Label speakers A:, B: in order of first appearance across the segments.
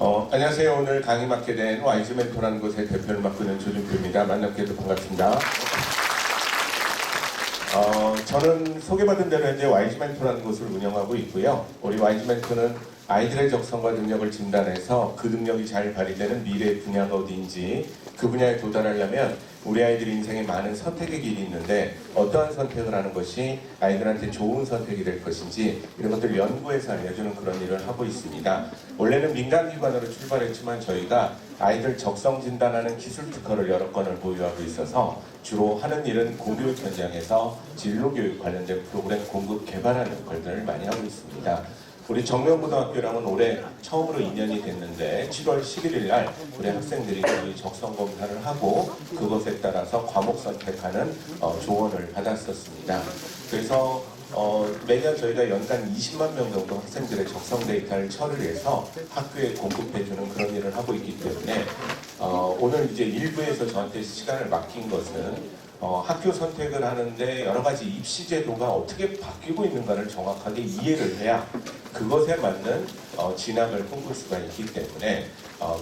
A: 안녕하세요. 오늘 강의 맡게 된 YG 멘토라는 곳의 대표를 맡고 있는 조준표입니다. 만나뵙게도 반갑습니다. 저는 소개받은 대로 현재 YG 멘토라는 곳을 운영하고 있고요. 우리 YG 멘토는 아이들의 적성과 능력을 진단해서 그 능력이 잘 발휘되는 미래의 분야가 어디인지 그 분야에 도달하려면 우리 아이들 인생에 많은 선택의 길이 있는데 어떠한 선택을 하는 것이 아이들한테 좋은 선택이 될 것인지 이런 것들을 연구해서 알려주는 그런 일을 하고 있습니다. 원래는 민간기관으로 출발했지만 저희가 아이들 적성 진단하는 기술 특허를 여러 건을 보유하고 있어서 주로 하는 일은 공교육 현장에서 진로교육 관련된 프로그램 공급 개발하는 것들을 많이 하고 있습니다. 우리 정명고등학교랑은 올해 처음으로 2년이 됐는데 7월 11일 날 우리 학생들이 저희 적성 검사를 하고 그것에 따라서 과목 선택하는 조언을 받았었습니다. 그래서 매년 저희가 연간 20만 명 정도 학생들의 적성 데이터를 처리해서 학교에 공급해주는 그런 일을 하고 있기 때문에 오늘 이제 일부에서 저한테 시간을 맡긴 것은 학교 선택을 하는데 여러 가지 입시 제도가 어떻게 바뀌고 있는가를 정확하게 이해를 해야 그것에 맞는 진학을 꿈꿀 수가 있기 때문에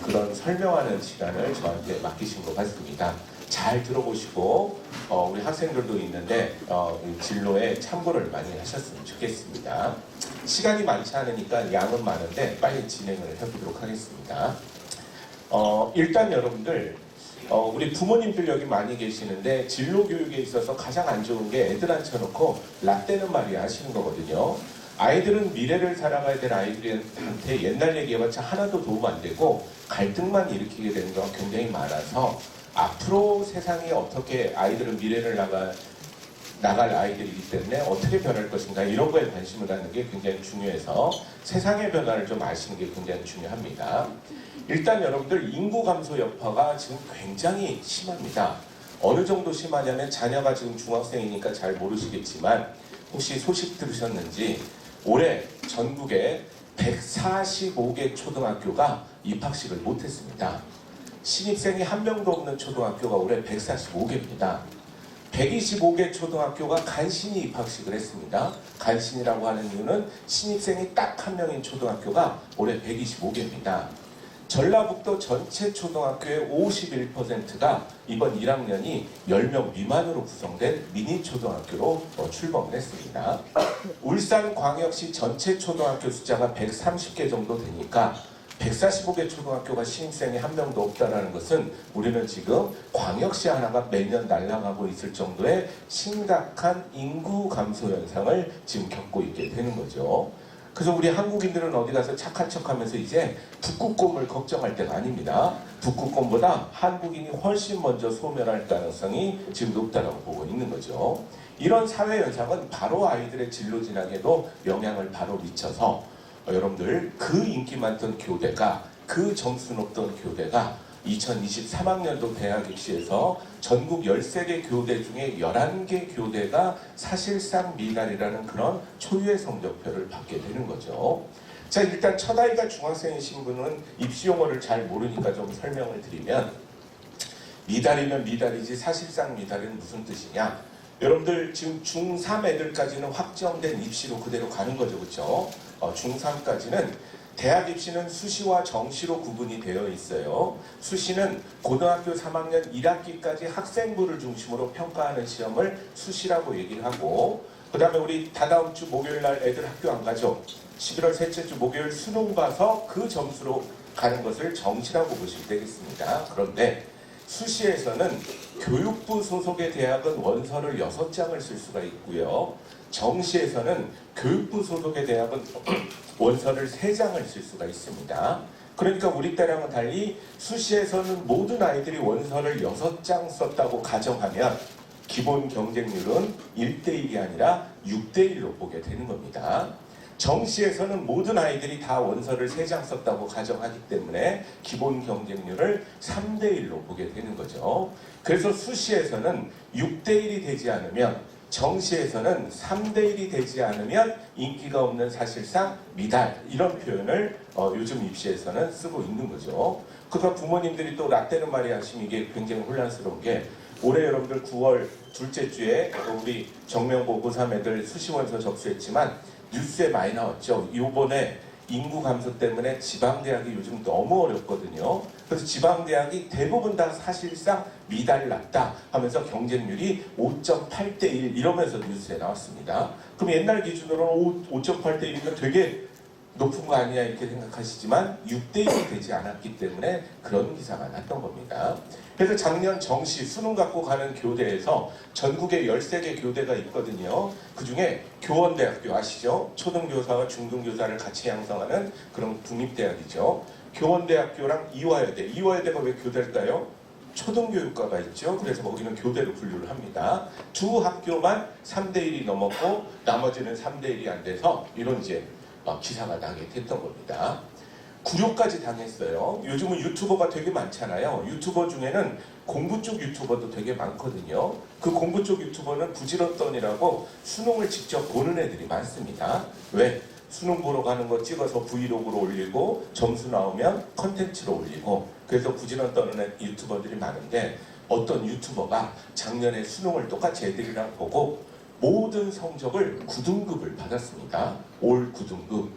A: 그런 설명하는 시간을 저한테 맡기신 것 같습니다. 잘 들어보시고 우리 학생들도 있는데 진로에 참고를 많이 하셨으면 좋겠습니다. 시간이 많지 않으니까 양은 많은데 빨리 진행을 해보도록 하겠습니다. 일단 여러분들 우리 부모님들 여기 많이 계시는데 진로 교육에 있어서 가장 안 좋은 게 애들 앉혀놓고 라떼는 말이야 하시는 거거든요. 아이들은 미래를 살아가야 될 아이들한테 옛날 얘기해봤자 하나도 도움 안 되고 갈등만 일으키게 되는 경우가 굉장히 많아서 앞으로 세상이 어떻게 아이들은 미래를 나갈 아이들이기 때문에 어떻게 변할 것인가 이런 거에 관심을 갖는 게 굉장히 중요해서 세상의 변화를 좀 아시는 게 굉장히 중요합니다. 일단 여러분들 인구 감소 여파가 지금 굉장히 심합니다. 어느 정도 심하냐면 자녀가 지금 중학생이니까 잘 모르시겠지만 혹시 소식 들으셨는지 올해 전국에 145개 초등학교가 입학식을 못했습니다. 신입생이 한 명도 없는 초등학교가 올해 145개입니다. 125개 초등학교가 간신히 입학식을 했습니다. 간신이라고 하는 이유는 신입생이 딱 한 명인 초등학교가 올해 125개입니다. 전라북도 전체 초등학교의 51%가 이번 1학년이 10명 미만으로 구성된 미니 초등학교로 출범을 했습니다. 울산광역시 전체 초등학교 숫자가 130개 정도 되니까 145개 초등학교가 신입생이 한 명도 없다는 것은 우리는 지금 광역시 하나가 매년 날아가고 있을 정도의 심각한 인구 감소 현상을 지금 겪고 있게 되는 거죠. 그래서 우리 한국인들은 어디 가서 착한 척하면서 이제 북극곰을 걱정할 때가 아닙니다. 북극곰보다 한국인이 훨씬 먼저 소멸할 가능성이 지금 높다고 보고 있는 거죠. 이런 사회 현상은 바로 아이들의 진로 진학에도 영향을 바로 미쳐서 여러분들 그 인기 많던 교대가 그 점수 높던 교대가 2023학년도 대학 입시에서 전국 13개 교대 중에 11개 교대가 사실상 미달이라는 그런 초유의 성적표를 받게 되는 거죠. 자, 일단 첫 아이가 중학생이신 분은 입시 용어를 잘 모르니까 좀 설명을 드리면 미달이면 미달이지 사실상 미달은 무슨 뜻이냐? 여러분들 지금 중3 애들까지는 확정된 입시로 그대로 가는 거죠. 그렇죠? 중3까지는 대학 입시는 수시와 정시로 구분이 되어 있어요. 수시는 고등학교 3학년 1학기까지 학생부를 중심으로 평가하는 시험을 수시라고 얘기를 하고 그 다음에 우리 다다음 주 목요일 날 애들 학교 안 가죠. 11월 셋째 주 목요일 수능 봐서 그 점수로 가는 것을 정시라고 보시면 되겠습니다. 그런데 수시에서는 교육부 소속의 대학은 원서를 6장을 쓸 수가 있고요. 정시에서는 교육부 소속의 대학은 원서를 3장을 쓸 수가 있습니다. 그러니까 우리 때랑은 달리 수시에서는 모든 아이들이 원서를 6장 썼다고 가정하면 기본 경쟁률은 1대1이 아니라 6대1로 보게 되는 겁니다. 정시에서는 모든 아이들이 다 원서를 3장 썼다고 가정하기 때문에 기본 경쟁률을 3대1로 보게 되는 거죠. 그래서 수시에서는 6대1이 되지 않으면 정시에서는 3대1이 되지 않으면 인기가 없는 사실상 미달 이런 표현을 요즘 입시에서는 쓰고 있는 거죠. 그러니까 부모님들이 또 라떼는 말이 하시면 이게 굉장히 혼란스러운 게 올해 여러분들 9월 둘째 주에 우리 정명고 고3 애들 수시원서 접수했지만 뉴스에 많이 나왔죠. 이번에 인구 감소 때문에 지방대학이 요즘 너무 어렵거든요. 그래서 지방대학이 대부분 다 사실상 미달 났다 하면서 경쟁률이 5.8대 1 이러면서 뉴스에 나왔습니다. 그럼 옛날 기준으로는 5.8대 1이면 되게 높은 거 아니냐 이렇게 생각하시지만 6대 1이 되지 않았기 때문에 그런 기사가 났던 겁니다. 그래서 작년 정시 수능 갖고 가는 교대에서 전국에 13개 교대가 있거든요. 그중에 교원대학교 아시죠? 초등교사와 중등교사를 같이 양성하는 그런 국립대학이죠. 교원대학교랑 이화여대. 이화여대가 왜 교대일까요? 초등교육과가 있죠. 그래서 거기는 교대로 분류를 합니다. 두 학교만 3대 1이 넘었고 나머지는 3대 1이 안 돼서 이런 이제 기사가 나게 됐던 겁니다. 구류까지 당했어요. 요즘은 유튜버가 되게 많잖아요. 유튜버 중에는 공부 쪽 유튜버도 되게 많거든요. 그 공부 쪽 유튜버는 부지런던이라고 수능을 직접 보는 애들이 많습니다. 왜? 수능 보러 가는 거 찍어서 브이로그로 올리고 점수 나오면 컨텐츠로 올리고 그래서 부지런 떠는 유튜버들이 많은데 어떤 유튜버가 작년에 수능을 똑같이 애들이랑 보고 모든 성적을 9등급을 받았습니다. 올 9등급.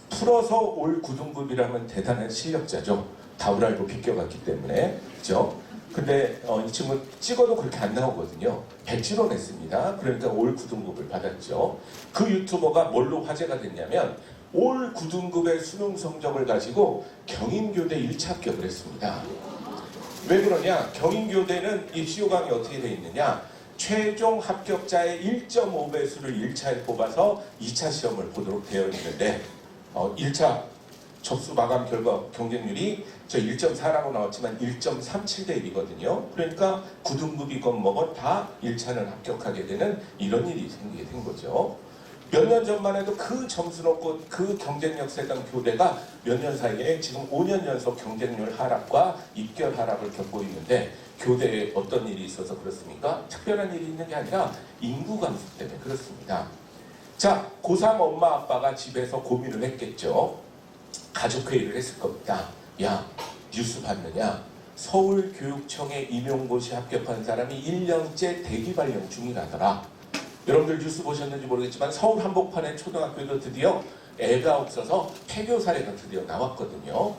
A: 풀어서 올 9등급이라면 대단한 실력자죠. 답을 알고 비껴갔기 때문에. 그죠? 근데 이 친구 찍어도 그렇게 안 나오거든요. 백지로 냈습니다. 그러니까 올 9등급을 받았죠. 그 유튜버가 뭘로 화제가 됐냐면 올 9등급의 수능 성적을 가지고 경인교대 1차 합격을 했습니다. 왜 그러냐? 경인교대는 입시 요강이 어떻게 되어 있느냐? 최종 합격자의 1.5배수를 1차에 뽑아서 2차 시험을 보도록 되어 있는데 1차 접수 마감 결과 경쟁률이 저 1.4라고 나왔지만 1.37대 1이거든요. 그러니까 9등급이건 뭐건 다 1차는 합격하게 되는 이런 일이 생기게 된 거죠. 몇 년 전만 해도 그 점수 놓고 그 경쟁력 세던 교대가 몇 년 사이에 지금 5년 연속 경쟁률 하락과 입결 하락을 겪고 있는데 교대에 어떤 일이 있어서 그렇습니까? 특별한 일이 있는 게 아니라 인구 감소 때문에 그렇습니다. 자, 고3 엄마 아빠가 집에서 고민을 했겠죠. 가족회의를 했을 겁니다. 야, 뉴스 봤느냐? 서울교육청에 임용고시 합격한 사람이 1년째 대기 발령 중이라더라. 여러분들 뉴스 보셨는지 모르겠지만 서울 한복판의 초등학교도 드디어 애가 없어서 폐교 사례가 드디어 나왔거든요.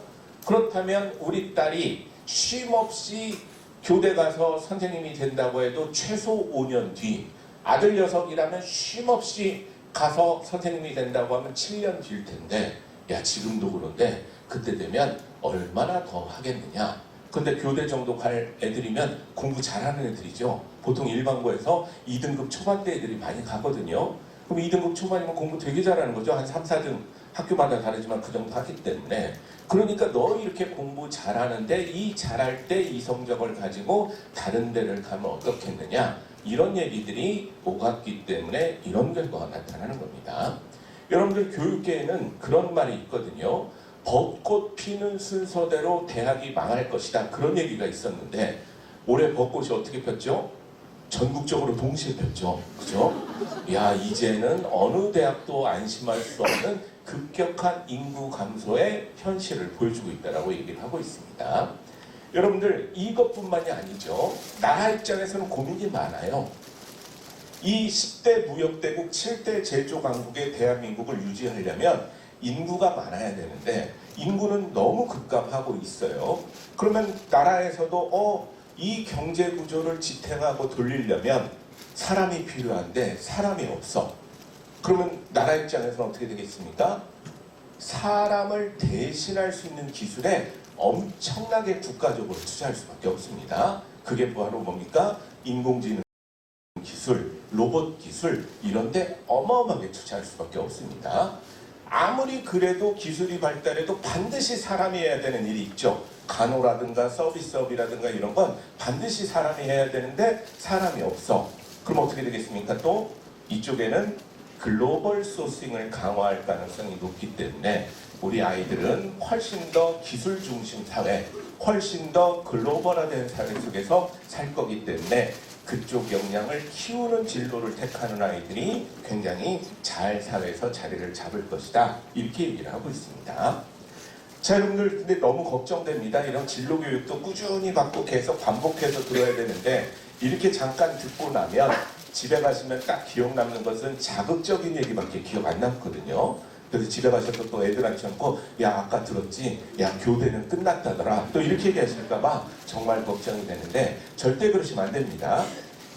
A: 그렇다면 우리 딸이 쉼없이 교대 가서 선생님이 된다고 해도 최소 5년 뒤, 아들 녀석이라면 쉼없이 가서 선생님이 된다고 하면 7년 뒤일 텐데 야 지금도 그런데 그때 되면 얼마나 더 하겠느냐. 근데 교대 정도 갈 애들이면 공부 잘하는 애들이죠. 보통 일반고에서 2등급 초반대 애들이 많이 가거든요. 그럼 2등급 초반이면 공부 되게 잘하는 거죠. 한 3, 4등 학교마다 다르지만 그 정도 하기 때문에. 그러니까 너 이렇게 공부 잘하는데 이 잘할 때 이 성적을 가지고 다른 데를 가면 어떻겠느냐. 이런 얘기들이 오갔기 때문에 이런 결과가 나타나는 겁니다. 여러분들 교육계에는 그런 말이 있거든요. 벚꽃 피는 순서대로 대학이 망할 것이다. 그런 얘기가 있었는데 올해 벚꽃이 어떻게 폈죠? 전국적으로 동시에 폈죠. 그죠? 야, 이제는 어느 대학도 안심할 수 없는 급격한 인구 감소의 현실을 보여주고 있다고 얘기를 하고 있습니다. 여러분들 이것뿐만이 아니죠. 나라 입장에서는 고민이 많아요. 이 10대 무역대국 7대 제조강국의 대한민국을 유지하려면 인구가 많아야 되는데 인구는 너무 급감하고 있어요. 그러면 나라에서도 이 경제 구조를 지탱하고 돌리려면 사람이 필요한데 사람이 없어. 그러면 나라 입장에서는 어떻게 되겠습니까? 사람을 대신할 수 있는 기술에 엄청나게 국가적으로 투자할 수밖에 없습니다. 그게 바로 뭡니까? 인공지능 기술, 로봇 기술 이런 데 어마어마하게 투자할 수밖에 없습니다. 아무리 그래도 기술이 발달해도 반드시 사람이 해야 되는 일이 있죠. 간호라든가 서비스업이라든가 이런 건 반드시 사람이 해야 되는데 사람이 없어. 그럼 어떻게 되겠습니까? 또 이쪽에는 글로벌 소싱을 강화할 가능성이 높기 때문에 우리 아이들은 훨씬 더 기술 중심 사회, 훨씬 더 글로벌화된 사회 속에서 살 거기 때문에 그쪽 역량을 키우는 진로를 택하는 아이들이 굉장히 잘 사회에서 자리를 잡을 것이다. 이렇게 얘기를 하고 있습니다. 자, 여러분들 근데 너무 걱정됩니다. 이런 진로 교육도 꾸준히 받고 계속 반복해서 들어야 되는데 이렇게 잠깐 듣고 나면 집에 가시면 딱 기억 남는 것은 자극적인 얘기밖에 기억 안 남거든요. 그래서 집에 가셔서 또 애들 앉혀놓고 야 아까 들었지? 야 교대는 끝났다더라. 또 이렇게 얘기하실까봐 정말 걱정이 되는데 절대 그러시면 안 됩니다.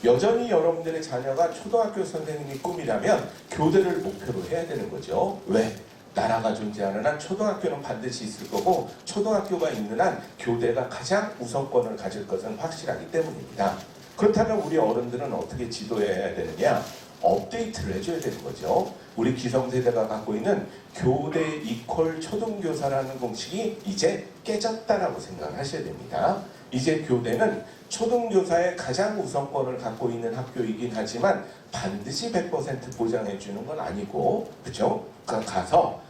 A: 여전히 여러분들의 자녀가 초등학교 선생님이 꿈이라면 교대를 목표로 해야 되는 거죠. 왜? 나라가 존재하는 한 초등학교는 반드시 있을 거고 초등학교가 있는 한 교대가 가장 우선권을 가질 것은 확실하기 때문입니다. 그렇다면 우리 어른들은 어떻게 지도해야 되느냐? 업데이트를 해줘야 되는 거죠. 우리 기성세대가 갖고 있는 교대 이퀄 초등교사라는 공식이 이제 깨졌다라고 생각을 하셔야 됩니다. 이제 교대는 초등교사의 가장 우선권을 갖고 있는 학교이긴 하지만 반드시 100% 보장해주는 건 아니고, 그렇죠? 가서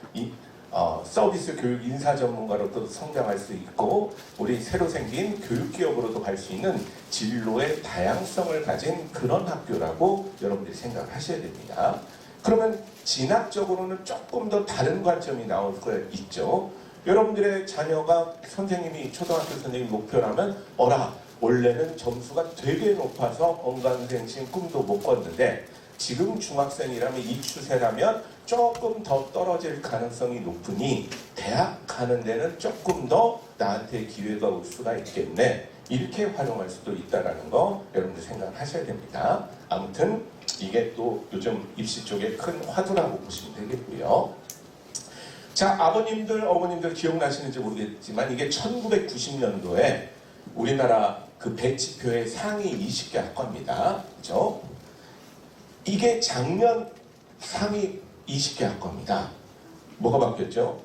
A: 서비스 교육 인사 전문가로도 성장할 수 있고 우리 새로 생긴 교육기업으로도 갈 수 있는 진로의 다양성을 가진 그런 학교라고 여러분들이 생각을 하셔야 됩니다. 그러면 진학적으로는 조금 더 다른 관점이 나올 거 있죠. 여러분들의 자녀가 선생님이 초등학교 선생님 목표라면 원래는 점수가 되게 높아서 언감생심 꿈도 못 꿨는데 지금 중학생이라면 이 추세라면 조금 더 떨어질 가능성이 높으니 대학 가는 데는 조금 더 나한테 기회가 올 수가 있겠네. 이렇게 활용할 수도 있다는 거 여러분들 생각하셔야 됩니다. 아무튼 이게 또 요즘 입시 쪽에 큰 화두라고 보시면 되겠고요. 자, 아버님들, 어머님들 기억나시는지 모르겠지만 이게 1990년도에 우리나라 그 배치표의 상위 20개 학과입니다. 그죠? 이게 작년 상위 20개 학과입니다. 뭐가 바뀌었죠?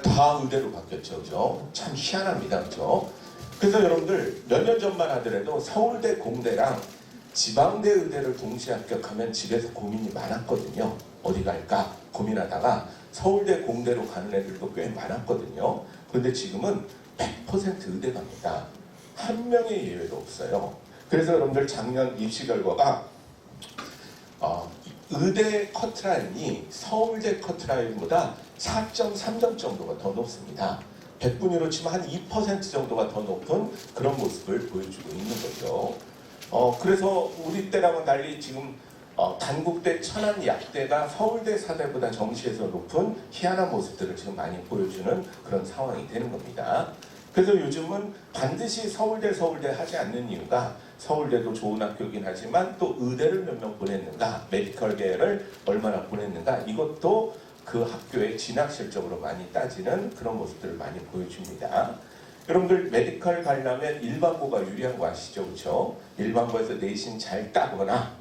A: 다 의대로 바뀌었죠. 그죠? 참 희한합니다. 그죠? 그래서 여러분들 몇 년 전만 하더라도 서울대 공대랑 지방대 의대를 동시에 합격하면 집에서 고민이 많았거든요. 어디 갈까 고민하다가 서울대 공대로 가는 애들도 꽤 많았거든요. 그런데 지금은 100% 의대 갑니다. 한 명의 예외도 없어요. 그래서 여러분들 작년 입시 결과가 의대 커트라인이 서울대 커트라인보다 4.3점 정도가 더 높습니다. 100분위로 치면 한 2% 정도가 더 높은 그런 모습을 보여주고 있는 거죠. 그래서 우리 때랑은 달리 지금 단국대, 천안, 약대가 서울대, 사대보다 정시에서 높은 희한한 모습들을 지금 많이 보여주는 그런 상황이 되는 겁니다. 그래서 요즘은 반드시 서울대 하지 않는 이유가 서울대도 좋은 학교이긴 하지만 또 의대를 몇 명 보냈는가, 메디컬 계열을 얼마나 보냈는가, 이것도 그 학교의 진학 실적으로 많이 따지는 그런 모습들을 많이 보여줍니다. 여러분들 메디컬 가려면 일반고가 유리한 거 아시죠? 그렇죠? 일반고에서 내신 잘 따거나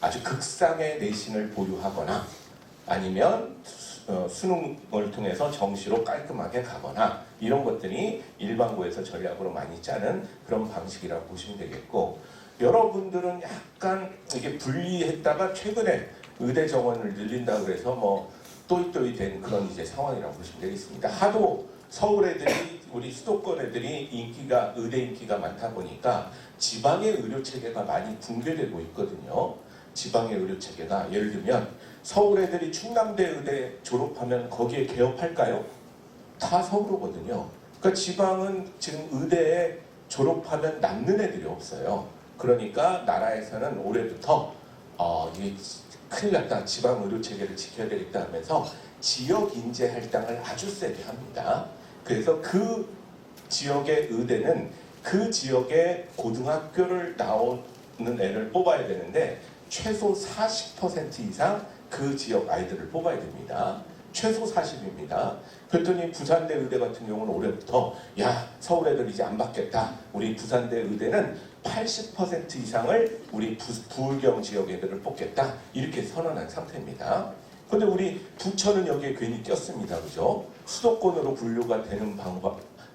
A: 아주 극상의 내신을 보유하거나 아니면 수능을 통해서 정시로 깔끔하게 가거나 이런 것들이 일반고에서 전략으로 많이 짜는 그런 방식이라고 보시면 되겠고, 여러분들은 약간 이게 분리했다가 최근에 의대 정원을 늘린다고 해서 또이또이 된 그런 이제 상황이라고 보시면 되겠습니다. 하도 서울 애들이 우리 수도권 애들이 의대 인기가 많다 보니까 지방의 의료 체계가 많이 붕괴되고 있거든요. 지방의 의료 체계가 예를 들면 서울 애들이 충남대 의대 졸업하면 거기에 개업할까요? 다 서울오거든요. 그러니까 지방은 지금 의대에 졸업하면 남는 애들이 없어요. 그러니까 나라에서는 올해부터 이게 큰일 났다, 지방 의료 체계를 지켜야 되겠다 하면서 지역 인재 할당을 아주 세게 합니다. 그래서 그 지역의 의대는 그 지역의 고등학교를 나오는 애를 뽑아야 되는데 최소 40% 이상 그 지역 아이들을 뽑아야 됩니다. 최소 40입니다. 그랬더니 부산대 의대 같은 경우는 올해부터 서울 애들 이제 안 받겠다. 우리 부산대 의대는 80% 이상을 우리 부울경 지역 애들을 뽑겠다. 이렇게 선언한 상태입니다. 근데 우리 부천은 여기에 괜히 꼈습니다. 그죠? 수도권으로 분류가 되는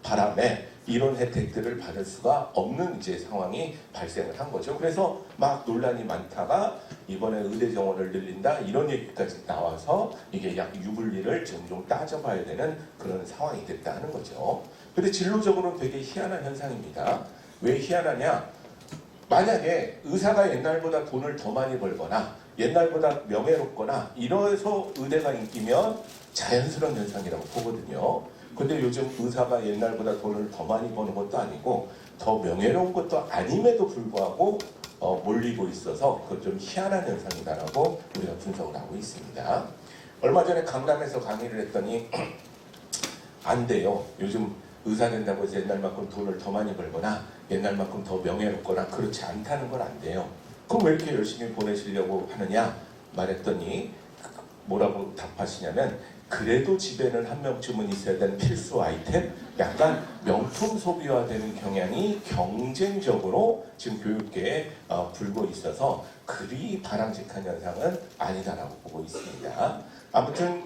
A: 바람에 이런 혜택들을 받을 수가 없는 이제 상황이 발생을 한 거죠. 그래서 막 논란이 많다가 이번에 의대 정원을 늘린다 이런 얘기까지 나와서 이게 약 유불리를 지금 좀 따져봐야 되는 그런 상황이 됐다 하는 거죠. 근데 진로적으로는 되게 희한한 현상입니다. 왜 희한하냐? 만약에 의사가 옛날보다 돈을 더 많이 벌거나 옛날보다 명예롭거나 이래서 의대가 인기면 자연스러운 현상이라고 보거든요. 근데 요즘 의사가 옛날보다 돈을 더 많이 버는 것도 아니고 더 명예로운 것도 아님에도 불구하고 몰리고 있어서 그건 좀 희한한 현상이다라고 우리가 분석을 하고 있습니다. 얼마 전에 강남에서 강의를 했더니 안 돼요. 요즘 의사 된다고 해서 옛날만큼 돈을 더 많이 벌거나 옛날만큼 더 명예롭거나 그렇지 않다는 건 안 돼요. 그럼 왜 이렇게 열심히 보내시려고 하느냐 말했더니 뭐라고 답하시냐면 그래도 집에는 한 명쯤은 있어야 되는 필수 아이템, 약간 명품 소비화되는 경향이 경쟁적으로 지금 교육계에 불고 있어서 그리 바람직한 현상은 아니다라고 보고 있습니다. 아무튼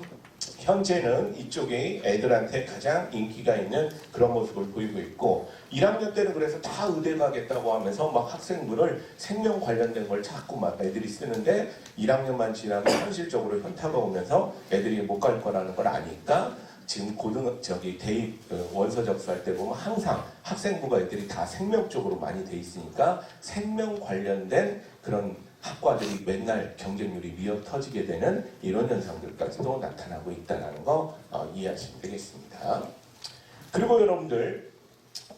A: 현재는 이쪽이 애들한테 가장 인기가 있는 그런 모습을 보이고 있고 1학년 때는 그래서 다 의대 가겠다고 하면서 막 학생부를 생명 관련된 걸 자꾸 막 애들이 쓰는데 1학년만 지나면 현실적으로 현타가 오면서 애들이 못 갈 거라는 걸 아니까 지금 대입 원서 접수할 때 보면 항상 학생부가 애들이 다 생명 쪽으로 많이 돼 있으니까 생명 관련된 그런 학과들이 맨날 경쟁률이 미어 터지게 되는 이런 현상들까지도 나타나고 있다는 거 이해하시면 되겠습니다. 그리고 여러분들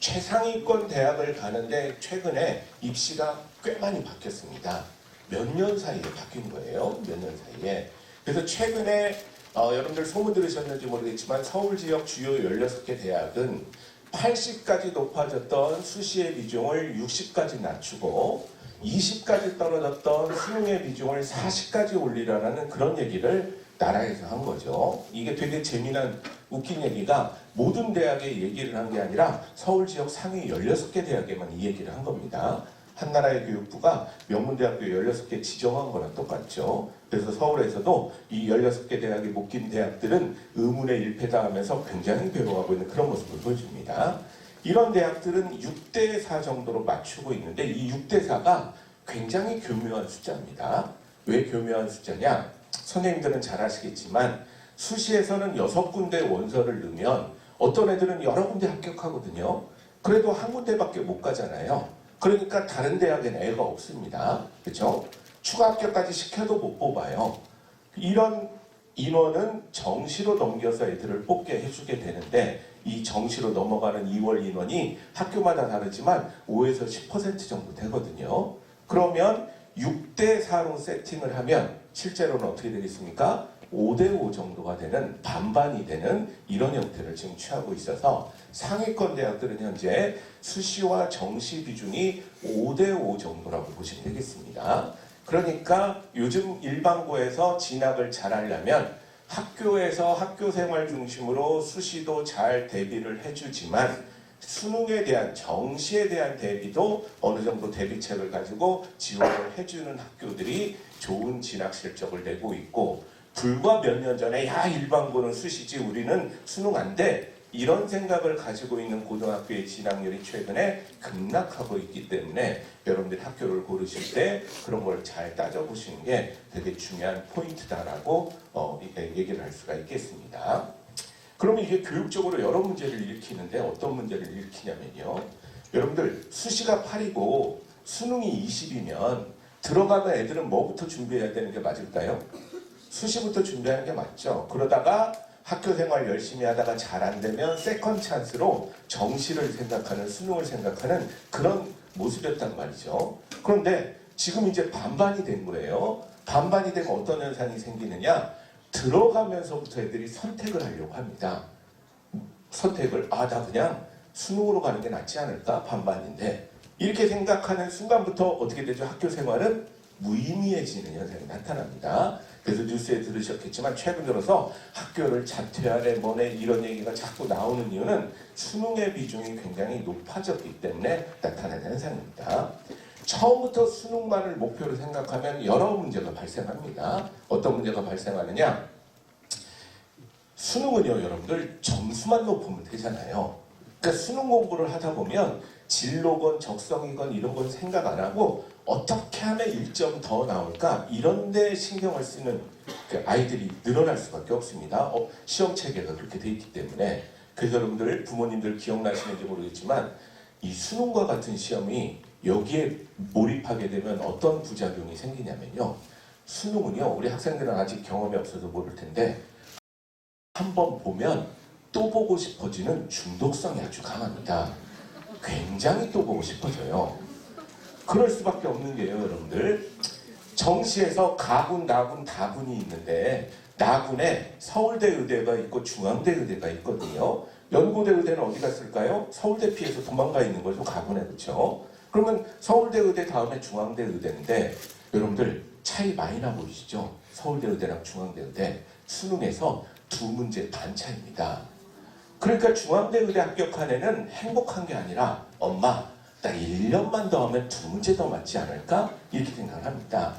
A: 최상위권 대학을 가는데 최근에 입시가 꽤 많이 바뀌었습니다. 몇 년 사이에 바뀐 거예요. 몇 년 사이에. 그래서 최근에 여러분들 소문 들으셨는지 모르겠지만 서울 지역 주요 16개 대학은 80까지 높아졌던 수시의 비중을 60까지 낮추고 20까지 떨어졌던 수능의 비중을 40까지 올리라는 그런 얘기를 나라에서 한 거죠. 이게 되게 재미난 웃긴 얘기가 모든 대학에 얘기를 한 게 아니라 서울 지역 상위 16개 대학에만 이 얘기를 한 겁니다. 한나라의 교육부가 명문대학교 16개 지정한 거랑 똑같죠. 그래서 서울에서도 이 16개 대학이 묶인 대학들은 의문의 일패다 하면서 굉장히 배워하고 있는 그런 모습을 보여줍니다. 이런 대학들은 6대4 정도로 맞추고 있는데 이 6대4가 굉장히 교묘한 숫자입니다. 왜 교묘한 숫자냐? 선생님들은 잘 아시겠지만 수시에서는 6군데 원서를 넣으면 어떤 애들은 여러 군데 합격하거든요. 그래도 한 군데밖에 못 가잖아요. 그러니까 다른 대학엔 애가 없습니다. 그렇죠? 추가 합격까지 시켜도 못 뽑아요. 이런 인원은 정시로 넘겨서 애들을 뽑게 해주게 되는데 이 정시로 넘어가는 2월 인원이 학교마다 다르지만 5에서 10% 정도 되거든요. 그러면 6대4로 세팅을 하면 실제로는 어떻게 되겠습니까? 5대5 정도가 되는 반반이 되는 이런 형태를 지금 취하고 있어서 상위권 대학들은 현재 수시와 정시 비중이 5대5 정도라고 보시면 되겠습니다. 그러니까 요즘 일반고에서 진학을 잘하려면 학교에서 학교 생활 중심으로 수시도 잘 대비를 해주지만 수능에 대한 정시에 대한 대비도 어느 정도 대비책을 가지고 지원을 해주는 학교들이 좋은 진학 실적을 내고 있고 불과 몇 년 전에 야 일반고는 수시지 우리는 수능 안 돼 이런 생각을 가지고 있는 고등학교의 진학률이 최근에 급락하고 있기 때문에 여러분들이 학교를 고르실 때 그런 걸 잘 따져보시는 게 되게 중요한 포인트다라고 얘기를 할 수가 있겠습니다. 그러면 이게 교육적으로 여러 문제를 일으키는데 어떤 문제를 일으키냐면요. 여러분들 수시가 8이고 수능이 20이면 들어가면 애들은 뭐부터 준비해야 되는 게 맞을까요? 수시부터 준비하는 게 맞죠. 그러다가 학교 생활 열심히 하다가 잘 안 되면 세컨 찬스로 정시를 생각하는 수능을 생각하는 그런 모습이었단 말이죠. 그런데 지금 이제 반반이 된 거예요. 반반이 되면 어떤 현상이 생기느냐? 들어가면서부터 애들이 선택을 하려고 합니다. 선택을 나 그냥 수능으로 가는 게 낫지 않을까? 반반인데 이렇게 생각하는 순간부터 어떻게 되죠? 학교 생활은 무의미해지는 현상이 나타납니다. 그래서 뉴스에 들으셨겠지만 최근 들어서 학교를 자퇴하래 뭐네 이런 얘기가 자꾸 나오는 이유는 수능의 비중이 굉장히 높아졌기 때문에 나타나는 현상입니다. 처음부터 수능만을 목표로 생각하면 여러 문제가 발생합니다. 어떤 문제가 발생하느냐? 수능은요 여러분들 점수만 높으면 되잖아요. 그러니까 수능 공부를 하다 보면 진로건 적성이건 이런 건 생각 안 하고 어떻게 하면 1점 더 나올까 이런 데 신경을 쓰는 그 아이들이 늘어날 수밖에 없습니다. 시험 체계가 그렇게 돼 있기 때문에. 그래서 여러분들 부모님들 기억나시는지 모르겠지만 이 수능과 같은 시험이 여기에 몰입하게 되면 어떤 부작용이 생기냐면요. 수능은요 우리 학생들은 아직 경험이 없어서 모를 텐데 한번 보면 또 보고 싶어지는 중독성이 아주 강합니다. 굉장히 또 보고 싶어져요. 그럴 수밖에 없는 게요, 여러분들. 정시에서 가군, 나군, 다군이 있는데 나군에 서울대 의대가 있고 중앙대 의대가 있거든요. 연고대 의대는 어디 갔을까요? 서울대 피해서 도망가 있는 거죠. 가군에. 그렇죠? 그러면 서울대 의대 다음에 중앙대 의대인데 여러분들 차이 많이 나 보이시죠? 서울대 의대랑 중앙대 의대 수능에서 두 문제 반 차이입니다. 그러니까 중앙대 의대 합격한 애는 행복한 게 아니라 엄마 나 1년만 더 하면 두 문제 더 맞지 않을까? 이렇게 생각을 합니다.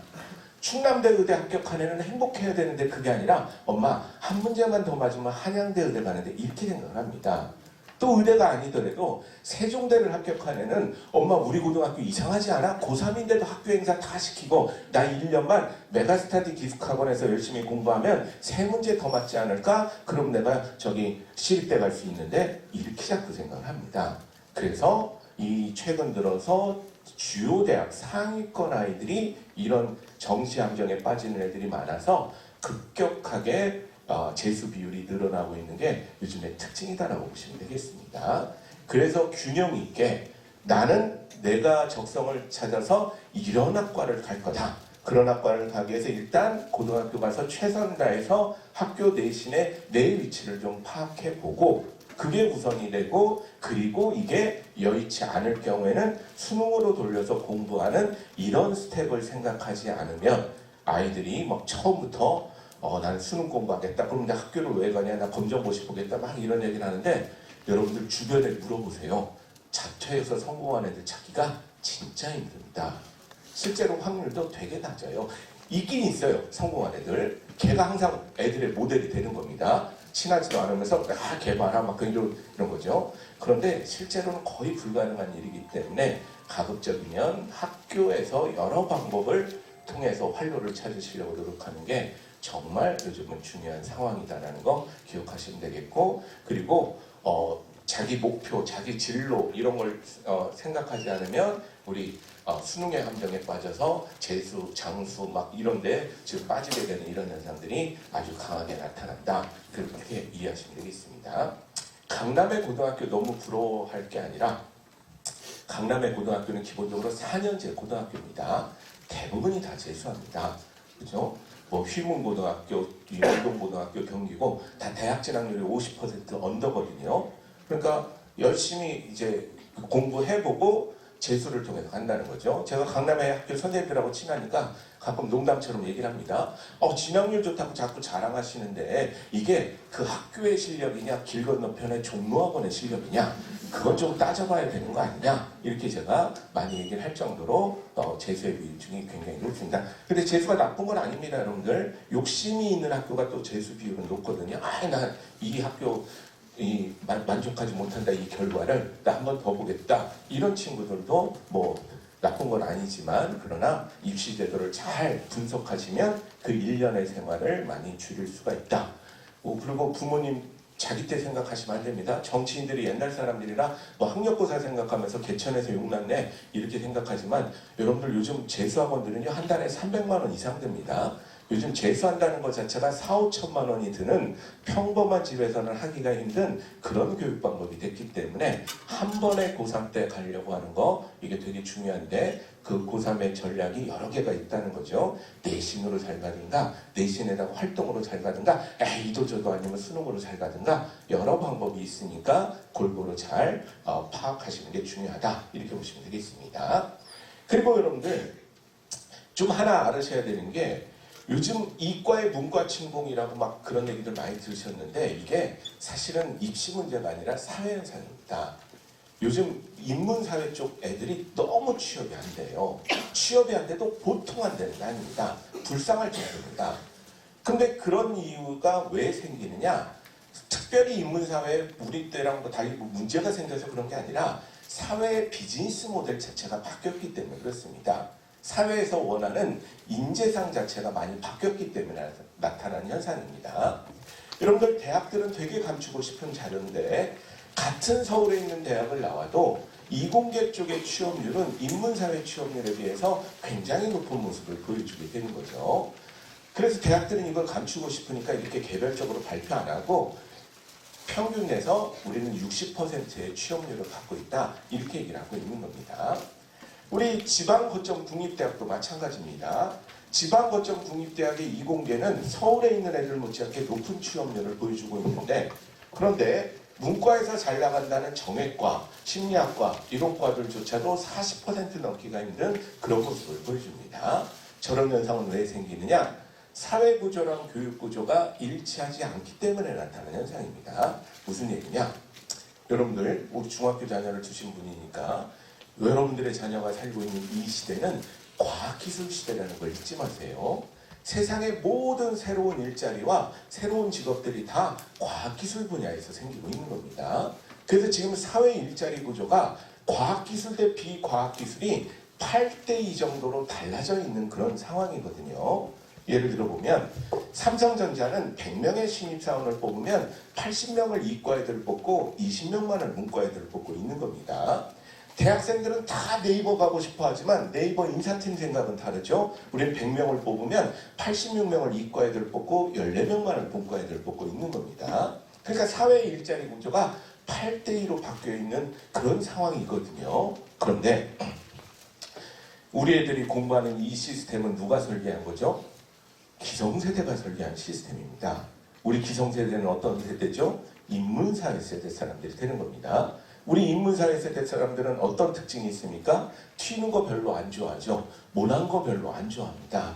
A: 충남대 의대 합격한 애는 행복해야 되는데 그게 아니라 엄마 한 문제만 더 맞으면 한양대 의대 가는데 이렇게 생각을 합니다. 또 의대가 아니더라도 세종대를 합격한 애는 엄마 우리 고등학교 이상하지 않아? 고3인데도 학교 행사 다 시키고 나 1년만 메가스터디 기숙학원에서 열심히 공부하면 세 문제 더 맞지 않을까? 그럼 내가 저기 시립대 갈 수 있는데 이렇게 자꾸 생각을 합니다. 그래서 이 최근 들어서 주요 대학 상위권 아이들이 이런 정시 함정에 빠지는 애들이 많아서 급격하게 재수 비율이 늘어나고 있는 게 요즘의 특징이다라고 보시면 되겠습니다. 그래서 균형 있게 나는 내가 적성을 찾아서 이런 학과를 갈 거다. 그런 학과를 가기 위해서 일단 고등학교 가서 최선을 다해서 학교 내신에 내 위치를 좀 파악해보고 그게 우선이 되고 그리고 이게 여의치 않을 경우에는 수능으로 돌려서 공부하는 이런 스텝을 생각하지 않으면 아이들이 막 처음부터 나는 수능 공부하겠다. 그럼 내 학교를 왜 가냐? 나 검정고시 보겠다. 막 이런 얘기를 하는데 여러분들 주변에 물어보세요. 자퇴해서 성공한 애들 찾기가 진짜 힘듭니다. 실제로 확률도 되게 낮아요. 있긴 있어요. 성공한 애들. 걔가 항상 애들의 모델이 되는 겁니다. 친하지도 않으면서 걔 봐라 막 이런 거죠. 그런데 실제로는 거의 불가능한 일이기 때문에 가급적이면 학교에서 여러 방법을 통해서 활로를 찾으시려고 노력하는 게 정말 요즘은 중요한 상황이다라는 거 기억하시면 되겠고 그리고 자기 목표, 자기 진로 이런 걸 생각하지 않으면 우리 수능의 함정에 빠져서 재수, 장수 막 이런데 지금 빠지게 되는 이런 현상들이 아주 강하게 나타난다. 그렇게 이해하시면 되겠습니다. 강남의 고등학교 너무 부러워할 게 아니라 강남의 고등학교는 기본적으로 4년제 고등학교입니다. 대부분이 다 재수합니다. 그렇죠? 뭐 휘문고등학교, 유동고등학교, 경기고 다 대학 진학률이 50% 언더거든요. 그러니까 열심히 이제 공부해보고 재수를 통해서 간다는 거죠. 제가 강남의 학교 선생님들하고 친하니까 가끔 농담처럼 얘기를 합니다. 진학률 좋다고 자꾸 자랑하시는데 이게 그 학교의 실력이냐 길 건너편의 종로학원의 실력이냐 그건 좀 따져봐야 되는 거 아니냐 이렇게 제가 많이 얘기를 할 정도로 재수의 비중이 굉장히 높습니다. 근데 재수가 나쁜 건 아닙니다. 여러분들 욕심이 있는 학교가 또 재수 비율은 높거든요. 난 이 학교 만족하지 못한다 이 결과를 나 한 번 더 보겠다 이런 친구들도 뭐 나쁜 건 아니지만 그러나 입시 제도를 잘 분석하시면 그 1년의 생활을 많이 줄일 수가 있다. 그리고 부모님 자기 때 생각하시면 안 됩니다. 정치인들이 옛날 사람들이라 뭐 학력고사 생각하면서 개천에서 욕났네 이렇게 생각하지만 여러분들 요즘 재수학원들은요 한 달에 300만 원 이상 듭니다. 요즘 재수한다는 것 자체가 4, 5천만 원이 드는 평범한 집에서는 하기가 힘든 그런 교육 방법이 됐기 때문에 한 번에 고3 때 가려고 하는 거 이게 되게 중요한데 그 고3의 전략이 여러 개가 있다는 거죠. 내신으로 잘 가든가 내신에다가 활동으로 잘 가든가 이도저도 아니면 수능으로 잘 가든가 여러 방법이 있으니까 골고루 잘 파악하시는 게 중요하다 이렇게 보시면 되겠습니다. 그리고 여러분들 좀 하나 알으셔야 되는 게 요즘 이과의 문과 침공이라고 막 그런 얘기들 많이 들으셨는데 이게 사실은 입시 문제가 아니라 사회 현상입니다. 요즘 인문사회 쪽 애들이 너무 취업이 안 돼요. 취업이 안 돼도 보통 안 되는 게 아닙니다. 불쌍할 정도입니다. 근데 그런 이유가 왜 생기느냐? 특별히 인문사회에 우리 때랑 뭐 달리 문제가 생겨서 그런 게 아니라 사회의 비즈니스 모델 자체가 바뀌었기 때문에 그렇습니다. 사회에서 원하는 인재상 자체가 많이 바뀌었기 때문에 나타나는 현상입니다. 여러분들 대학들은 되게 감추고 싶은 자료인데 같은 서울에 있는 대학을 나와도 이공계 쪽의 취업률은 인문사회 취업률에 비해서 굉장히 높은 모습을 보여주게 되는 거죠. 그래서 대학들은 이걸 감추고 싶으니까 이렇게 개별적으로 발표 안 하고 평균 내서 우리는 60%의 취업률을 갖고 있다 이렇게 얘기를 하고 있는 겁니다. 우리 지방 거점 국립대학도 마찬가지입니다. 지방 거점 국립대학의 이공계는 서울에 있는 애들 못지않게 높은 취업률을 보여주고 있는데, 그런데 문과에서 잘 나간다는 정외과, 심리학과 이런 과들조차도 40% 넘기가 힘든 그런 모습을 보여줍니다. 저런 현상은 왜 생기느냐? 사회구조랑 교육구조가 일치하지 않기 때문에 나타나는 현상입니다. 무슨 얘기냐? 여러분들 우리 중학교 자녀를 두신 분이니까 여러분들의 자녀가 살고 있는 이 시대는 과학기술 시대라는 걸 잊지 마세요. 세상의 모든 새로운 일자리와 새로운 직업들이 다 과학기술 분야에서 생기고 있는 겁니다. 그래서 지금 사회 일자리 구조가 과학기술 대 비과학기술이 8대2 정도로 달라져 있는 그런 상황이거든요. 예를 들어보면 삼성전자는 100명의 신입사원을 뽑으면 80명을 이과 애들을 뽑고 20명만을 문과 애들을 뽑고 있는 겁니다. 대학생들은 다 네이버 가고 싶어 하지만 네이버 인사팀 생각은 다르죠. 우리는 100명을 뽑으면 86명을 이과 애들을 뽑고 14명만을 문과 애들을 뽑고 있는 겁니다. 그러니까 사회 일자리 구조가 8대2로 바뀌어 있는 그런 상황이거든요. 그런데 우리 애들이 공부하는 이 시스템은 누가 설계한 거죠? 기성세대가 설계한 시스템입니다. 우리 기성세대는 어떤 세대죠? 인문사회 세대 사람들이 되는 겁니다. 우리 인문사회 세대 사람들은 어떤 특징이 있습니까? 튀는 거 별로 안 좋아하죠. 모난 거 별로 안 좋아합니다.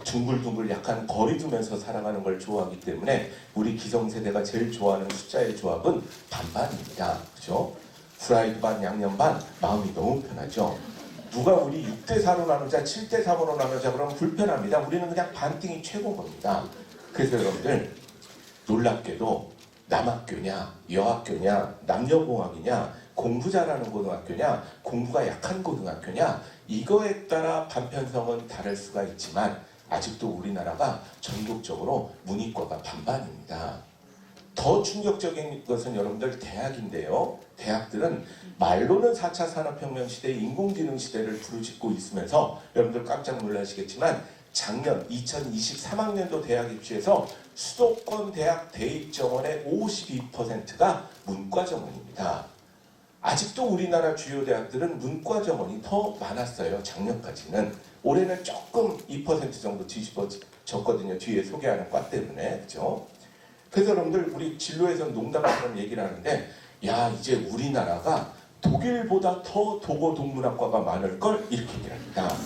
A: 둥글둥글 약간 거리 두면서 살아가는 걸 좋아하기 때문에 우리 기성세대가 제일 좋아하는 숫자의 조합은 반반입니다. 그죠? 프라이드 반, 양념 반, 마음이 너무 편하죠. 누가 우리 6대4로 나누자, 7대3으로 나누자 그러면 불편합니다. 우리는 그냥 반띵이 최고인 겁니다. 그래서 여러분들 놀랍게도 남학교냐, 여학교냐, 남녀공학이냐, 공부 잘하는 고등학교냐, 공부가 약한 고등학교냐, 이거에 따라 반편성은 다를 수가 있지만 아직도 우리나라가 전국적으로 문이과가 반반입니다. 더 충격적인 것은 여러분들 대학인데요. 대학들은 말로는 4차 산업혁명 시대, 인공지능 시대를 부르짖고 있으면서 여러분들 깜짝 놀라시겠지만 작년 2023학년도 대학 입시에서 수도권 대학 대입 정원의 52%가 문과 정원입니다. 아직도 우리나라 주요 대학들은 문과 정원이 더 많았어요. 작년까지는. 올해는 조금 2% 정도 뒤집어졌거든요. 뒤에 소개하는 과 때문에. 그렇죠? 그래서 여러분들 우리 진로에서 농담처럼 얘기를 하는데, 야, 이제 우리나라가 독일보다 더 도고동문학과가 많을걸? 이렇게 얘기를 합니다.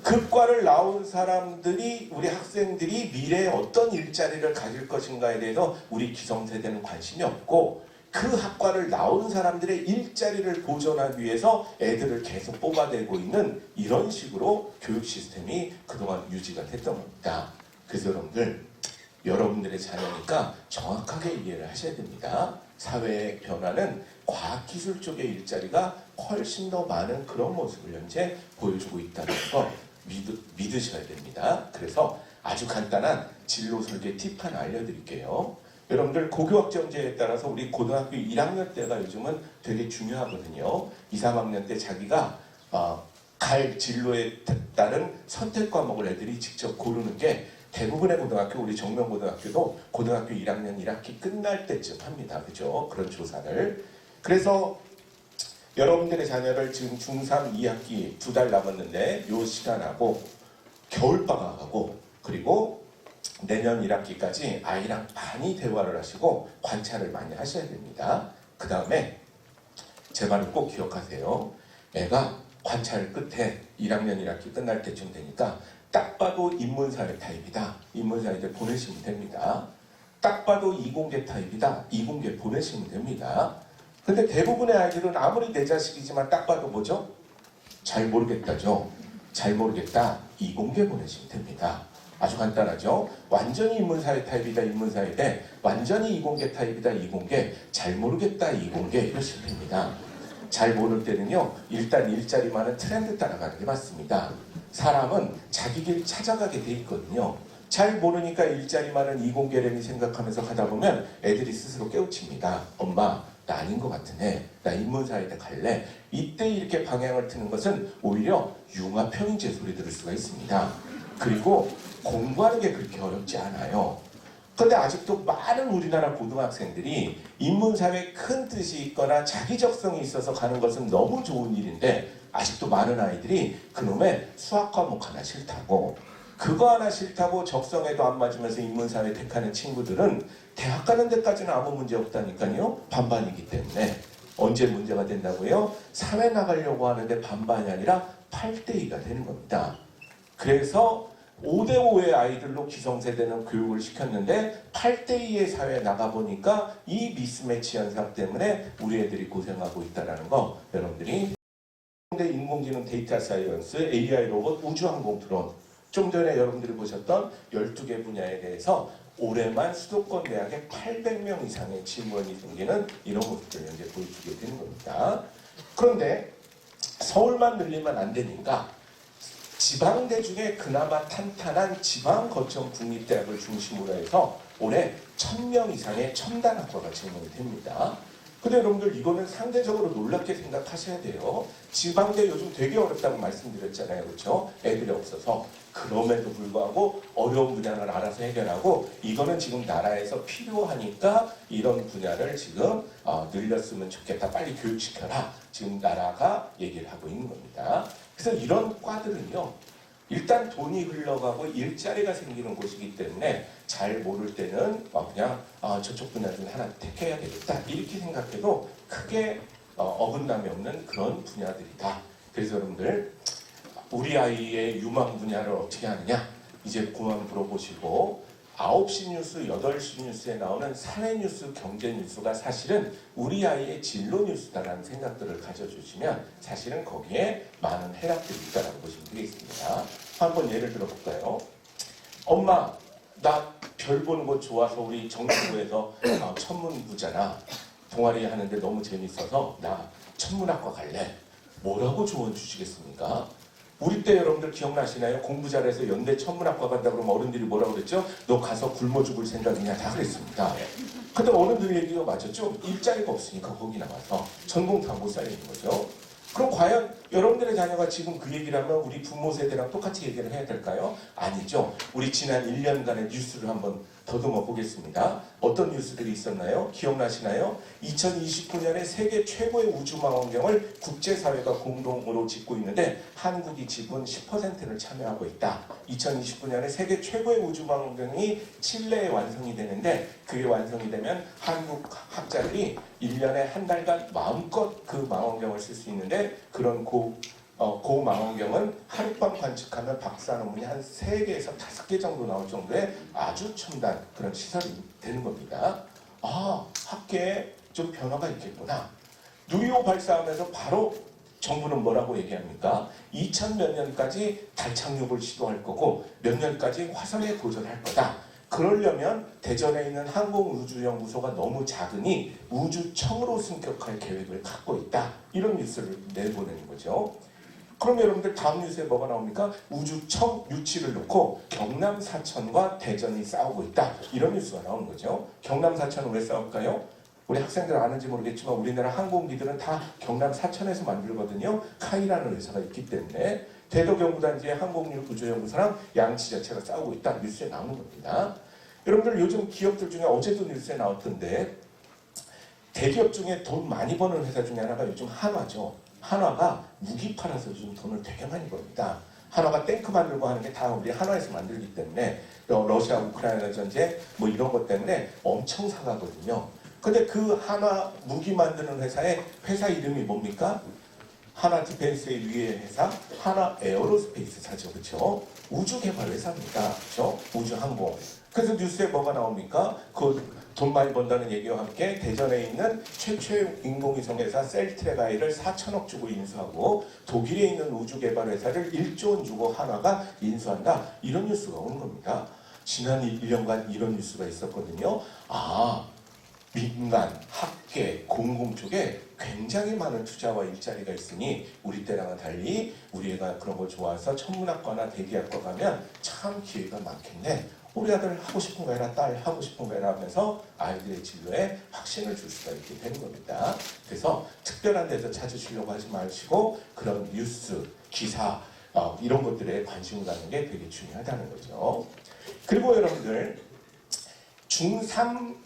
A: 그 과를 나온 사람들이, 우리 학생들이 미래에 어떤 일자리를 가질 것인가에 대해서 우리 기성세대는 관심이 없고, 그 학과를 나온 사람들의 일자리를 보존하기 위해서 애들을 계속 뽑아내고 있는 이런 식으로 교육 시스템이 그동안 유지가 됐던 겁니다. 그래서 여러분들의 자녀니까 정확하게 이해를 하셔야 됩니다. 사회의 변화는 과학기술 쪽의 일자리가 훨씬 더 많은 그런 모습을 현재 보여주고 있다는 거 믿으셔야 됩니다. 그래서 아주 간단한 진로 설계 팁 하나 알려드릴게요. 여러분들 고교학점제에 따라서 우리 고등학교 1학년 때가 요즘은 되게 중요하거든요. 2, 3학년 때 자기가 갈 진로에 따른 선택 과목을 애들이 직접 고르는 게 대부분의 고등학교, 우리 정명고등학교도 고등학교 1학년 1학기 끝날 때쯤 합니다. 그죠? 그런 조사를. 그래서 여러분들의 자녀를 지금 중3 2학기 2달 남았는데 요 시간하고 겨울방학하고 그리고 내년 1학기까지 아이랑 많이 대화를 하시고 관찰을 많이 하셔야 됩니다. 그 다음에 제 말을 꼭 기억하세요. 애가 관찰 끝에 1학년 1학기 끝날 때쯤 되니까 딱 봐도 인문사회 타입이다. 인문사회들 보내시면 됩니다. 딱 봐도 이공계 타입이다. 이공계 보내시면 됩니다. 근데 대부분의 아이들은 아무리 내 자식이지만 딱 봐도 뭐죠? 잘 모르겠다죠. 잘 모르겠다. 이공계 보내시면 됩니다. 아주 간단하죠. 완전히 인문사회 타입이다. 인문사회 대 완전히 이공계 타입이다. 이공계. 잘 모르겠다. 이공계 이러시면 됩니다. 잘 모를 때는요. 일단 일자리 많은 트렌드 따라가는 게 맞습니다. 사람은 자기 길 찾아가게 돼 있거든요. 잘 모르니까 일자리 많은 이공계라니 생각하면서 하다 보면 애들이 스스로 깨우칩니다. 엄마, 나 아닌 것 같으네. 나 인문사회대 갈래. 이때 이렇게 방향을 트는 것은 오히려 융합형인제 소리 들을 수가 있습니다. 그리고 공부하는 게 그렇게 어렵지 않아요. 근데 아직도 많은 우리나라 고등학생들이 인문사회에 큰 뜻이 있거나 자기 적성이 있어서 가는 것은 너무 좋은 일인데 아직도 많은 아이들이 그놈의 수학 과목 하나 싫다고, 그거 하나 싫다고 적성에도 안 맞으면서 인문사회 택하는 친구들은 대학 가는 데까지는 아무 문제 없다니까요. 반반이기 때문에. 언제 문제가 된다고요? 사회 나가려고 하는데 반반이 아니라 8대2가 되는 겁니다. 그래서 5대5의 아이들로 기성세대는 교육을 시켰는데 8대2의 사회에 나가보니까 이 미스매치 현상 때문에 우리 애들이 고생하고 있다는 거 여러분들이 인공지능, 데이터 사이언스, AI 로봇, 우주항공 드론, 좀 전에 여러분들이 보셨던 12개 분야에 대해서 올해만 수도권 대학에 800명 이상의 직원이 생기는 이런 모습들을 현재 보여주게 되는 겁니다. 그런데 서울만 늘리면 안 되니까 지방대 중에 그나마 탄탄한 지방 거점 국립대학을 중심으로 해서 올해 1000명 이상의 첨단학과가 증명이 됩니다. 근데 여러분들 이거는 상대적으로 놀랍게 생각하셔야 돼요. 지방대 요즘 되게 어렵다고 말씀드렸잖아요. 그렇죠? 애들이 없어서. 그럼에도 불구하고 어려운 분야를 알아서 해결하고 이거는 지금 나라에서 필요하니까 이런 분야를 지금 늘렸으면 좋겠다. 빨리 교육시켜라. 지금 나라가 얘기를 하고 있는 겁니다. 그래서 이런 과들은요. 일단 돈이 흘러가고 일자리가 생기는 곳이기 때문에 잘 모를 때는 그냥 저쪽 분야 중에 하나 택해야 되겠다 이렇게 생각해도 크게 어긋남이 없는 그런 분야들이다. 그래서 여러분들 우리 아이의 유망 분야를 어떻게 하느냐 이제 그만 물어보시고 9시 뉴스, 8시 뉴스에 나오는 사회 뉴스, 경제 뉴스가 사실은 우리 아이의 진로 뉴스다라는 생각들을 가져주시면 사실은 거기에 많은 해답들이 있다고 보시면 되겠습니다. 한번 예를 들어볼까요? 엄마, 나 별 보는 거 좋아서 우리 정치부에서 천문부잖아. 동아리 하는데 너무 재밌어서 나 천문학과 갈래. 뭐라고 조언 주시겠습니까? 우리 때 여러분들 기억나시나요? 공부 잘해서 연대 천문학과 간다 그러면 어른들이 뭐라고 그랬죠? 너 가서 굶어 죽을 생각이냐 다 그랬습니다. 근데 어른들 얘기가 맞았죠? 일자리가 없으니까 거기 나가서 전공 다 못 살리는 거죠. 그럼 과연 여러분들의 자녀가 지금 그 얘기를 하면 우리 부모 세대랑 똑같이 얘기를 해야 될까요? 아니죠. 우리 지난 1년간의 뉴스를 한번 더듬어 보겠습니다. 어떤 뉴스들이 있었나요? 기억나시나요? 2029년에 세계 최고의 우주망원경을 국제사회가 공동으로 짓고 있는데 한국이 지분 10%를 참여하고 있다. 2029년에 세계 최고의 우주망원경이 칠레에 완성이 되는데 그게 완성이 되면 한국 학자들이 1년에 한 달간 마음껏 그 망원경을 쓸 수 있는데 그런 고 망원경은 하룻밤 관측하면 박사 논문이 한 3개에서 5개 정도 나올 정도의 아주 첨단 그런 시설이 되는 겁니다. 학계에 좀 변화가 있겠구나. 누리호 발사하면서 바로 정부는 뭐라고 얘기합니까? 2000몇 년까지 달 착륙을 시도할 거고 몇 년까지 화성에 도전할 거다. 그러려면 대전에 있는 항공우주연구소가 너무 작으니 우주청으로 승격할 계획을 갖고 있다. 이런 뉴스를 내보내는 거죠. 그럼 여러분들 다음 뉴스에 뭐가 나옵니까? 우주청 유치를 놓고 경남 사천과 대전이 싸우고 있다. 이런 뉴스가 나오는 거죠. 경남 사천은 왜 싸울까요? 우리 학생들 아는지 모르겠지만 우리나라 항공기들은 다 경남 사천에서 만들거든요. 카이라는 회사가 있기 때문에 대도경구단지의 항공우주연구소랑 양치자체가 싸우고 있다. 뉴스에 나오는 겁니다. 여러분들 요즘 기업들 중에 어제도 뉴스에 나왔던데 대기업 중에 돈 많이 버는 회사 중에 하나가 요즘 한화죠. 한화가 무기 팔아서 요즘 돈을 되게 많이 벌입니다. 한화가 탱크 만들고 하는 게 다 우리 한화에서 만들기 때문에 러시아 우크라이나 전쟁 뭐 이런 것 때문에 엄청 사가거든요. 근데 그 한화 무기 만드는 회사의 회사 이름이 뭡니까? 하나 디펜스의 위에 회사 하나 에어로스페이스사죠. 그렇죠? 우주 개발 회사입니다. 그렇죠? 우주 항공. 그래서 뉴스에 뭐가 나옵니까? 그 돈 많이 번다는 얘기와 함께 대전에 있는 최초의 인공위성 회사 셀트레가이를 4천억 주고 인수하고 독일에 있는 우주 개발 회사를 1조 원 주고 한화가 인수한다. 이런 뉴스가 오는 겁니다. 지난 1년간 이런 뉴스가 있었거든요. 민간, 학계, 공공 쪽에 굉장히 많은 투자와 일자리가 있으니 우리 때랑은 달리 우리 애가 그런 걸 좋아해서 천문학과나 대기학과 가면 참 기회가 많겠네. 우리 아들 하고 싶은 거 해라, 딸 하고 싶은 거 해라 하면서 아이들의 진로에 확신을 줄 수가 있게 되는 겁니다. 그래서 특별한 데서 찾으시려고 하지 마시고 그런 뉴스, 기사 이런 것들에 관심을 갖는 게 되게 중요하다는 거죠. 그리고 여러분들 중3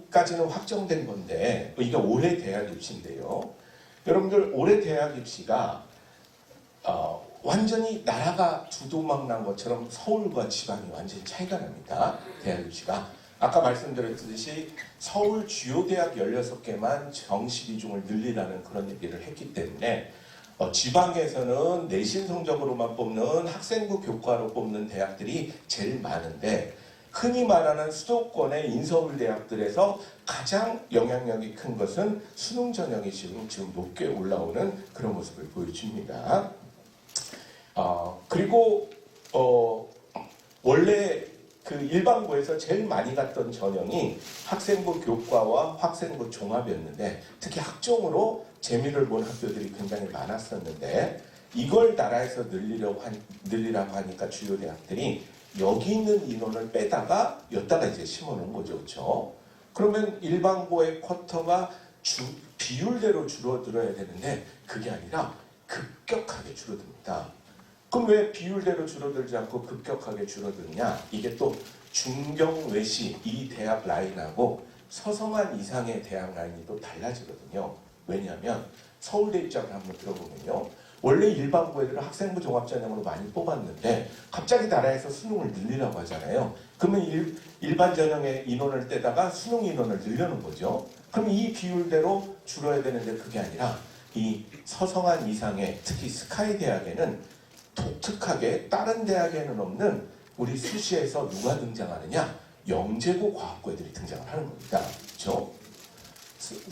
A: 까지는 확정된 건데 이게 올해 대학 입시인데요. 여러분들 올해 대학 입시가 완전히 나라가 두도막 난 것처럼 서울과 지방이 완전히 차이가 납니다. 대학 입시가. 아까 말씀드렸듯이 서울 주요 대학 16개만 정시 비중을 늘리라는 그런 얘기를 했기 때문에 지방에서는 내신 성적으로만 뽑는 학생부 교과로 뽑는 대학들이 제일 많은데 흔히 말하는 수도권의 인서울 대학들에서 가장 영향력이 큰 것은 수능 전형이 지금 높게 올라오는 그런 모습을 보여줍니다. 그리고 원래 그 일반고에서 제일 많이 갔던 전형이 학생부 교과와 학생부 종합이었는데 특히 학종으로 재미를 본 학교들이 굉장히 많았었는데 이걸 나라에서 늘리라고 하니까 주요 대학들이 여기 있는 인원을 빼다가 여기다가 이제 심어놓은 거죠. 그렇죠? 그러면 일반고의 쿼터가 비율대로 줄어들어야 되는데 그게 아니라 급격하게 줄어듭니다. 그럼 왜 비율대로 줄어들지 않고 급격하게 줄어드느냐? 이게 또 중경 외시 이 대학 라인하고 서성한 이상의 대학 라인이 또 달라지거든요. 왜냐하면 서울대 입장을 한번 들어보면요. 원래 일반고 애들을 학생부 종합전형으로 많이 뽑았는데 갑자기 나라에서 수능을 늘리라고 하잖아요. 그러면 일반 전형의 인원을 떼다가 수능 인원을 늘려는 거죠. 그럼 이 비율대로 줄어야 되는데 그게 아니라 이 서성한 이상의 특히 스카이 대학에는 독특하게 다른 대학에는 없는 우리 수시에서 누가 등장하느냐? 영재고 과학고 애들이 등장을 하는 겁니다. 그렇죠?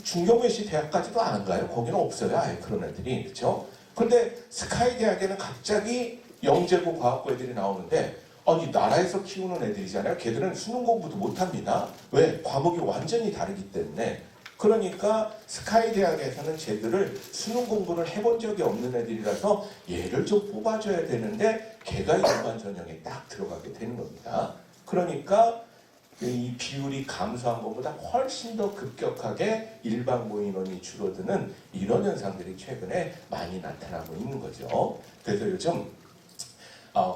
A: 중경외시 대학까지도 안 가요. 거기는 없어요. 아예 그런 애들이. 그렇죠? 그런데 스카이 대학에는 갑자기 영재고 과학고 애들이 나오는데 아니 나라에서 키우는 애들이잖아요. 걔들은 수능 공부도 못합니다. 왜? 과목이 완전히 다르기 때문에. 그러니까 스카이 대학에서는 쟤들을 수능 공부를 해본 적이 없는 애들이라서 얘를 좀 뽑아줘야 되는데 걔가 일반 전형에 딱 들어가게 되는 겁니다. 그러니까 이 비율이 감소한 것보다 훨씬 더 급격하게 일반고 인원이 줄어드는 이런 현상들이 최근에 많이 나타나고 있는 거죠. 그래서 요즘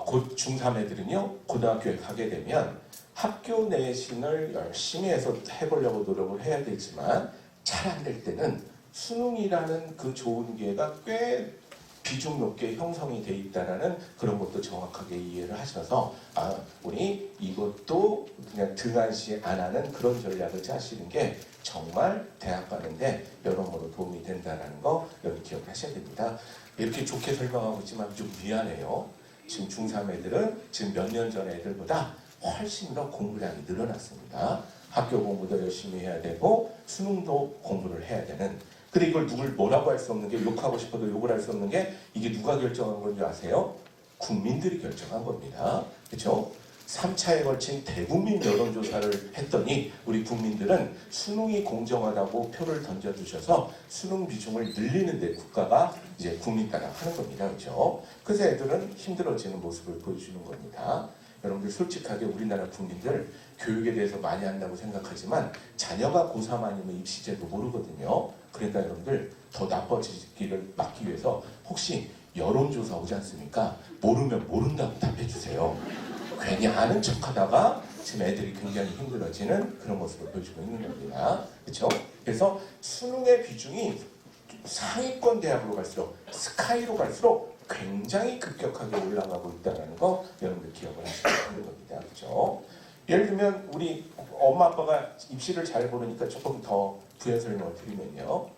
A: 곧 중3 애들은요 고등학교에 가게 되면 학교 내신을 열심히 해서 해보려고 노력을 해야 되지만 잘 안 될 때는 수능이라는 그 좋은 기회가 꽤 비중 높게 형성이 돼 있다는 그런 것도 정확하게 이해를 하셔서 우리 이것도 그냥 등한시 안 하는 그런 전략을 짜시는 게 정말 대학 가는데 여러모로 도움이 된다는 거 여기 기억하셔야 됩니다. 이렇게 좋게 설명하고 있지만 좀 미안해요. 지금 중3 애들은 지금 몇 년 전 애들보다 훨씬 더 공부량이 늘어났습니다. 학교 공부도 열심히 해야 되고 수능도 공부를 해야 되는. 근데 이걸 누굴 뭐라고 할 수 없는 게 욕하고 싶어도 욕을 할 수 없는 게 이게 누가 결정한 건지 아세요? 국민들이 결정한 겁니다. 그렇죠? 3차에 걸친 대국민 여론조사를 했더니 우리 국민들은 수능이 공정하다고 표를 던져주셔서 수능 비중을 늘리는 데 국가가 이제 국민 따라 하는 겁니다. 그렇죠? 그래서 애들은 힘들어지는 모습을 보여주는 겁니다. 여러분들 솔직하게 우리나라 국민들 교육에 대해서 많이 한다고 생각하지만 자녀가 고3 아니면 입시제도 모르거든요. 그러니까 여러분들 더 나빠지기를 막기 위해서 혹시 여론조사 오지 않습니까? 모르면 모른다고 답해주세요. 괜히 아는 척하다가 지금 애들이 굉장히 힘들어지는 그런 모습을 보여주고 있는 겁니다. 그렇죠? 그래서 수능의 비중이 상위권 대학으로 갈수록 스카이로 갈수록 굉장히 급격하게 올라가고 있다는 거 여러분들 기억을 하셔야 되는 겁니다. 그렇죠? 예를 들면 우리 엄마 아빠가 입시를 잘 모르니까 조금 더 부연 설명을 드리면요.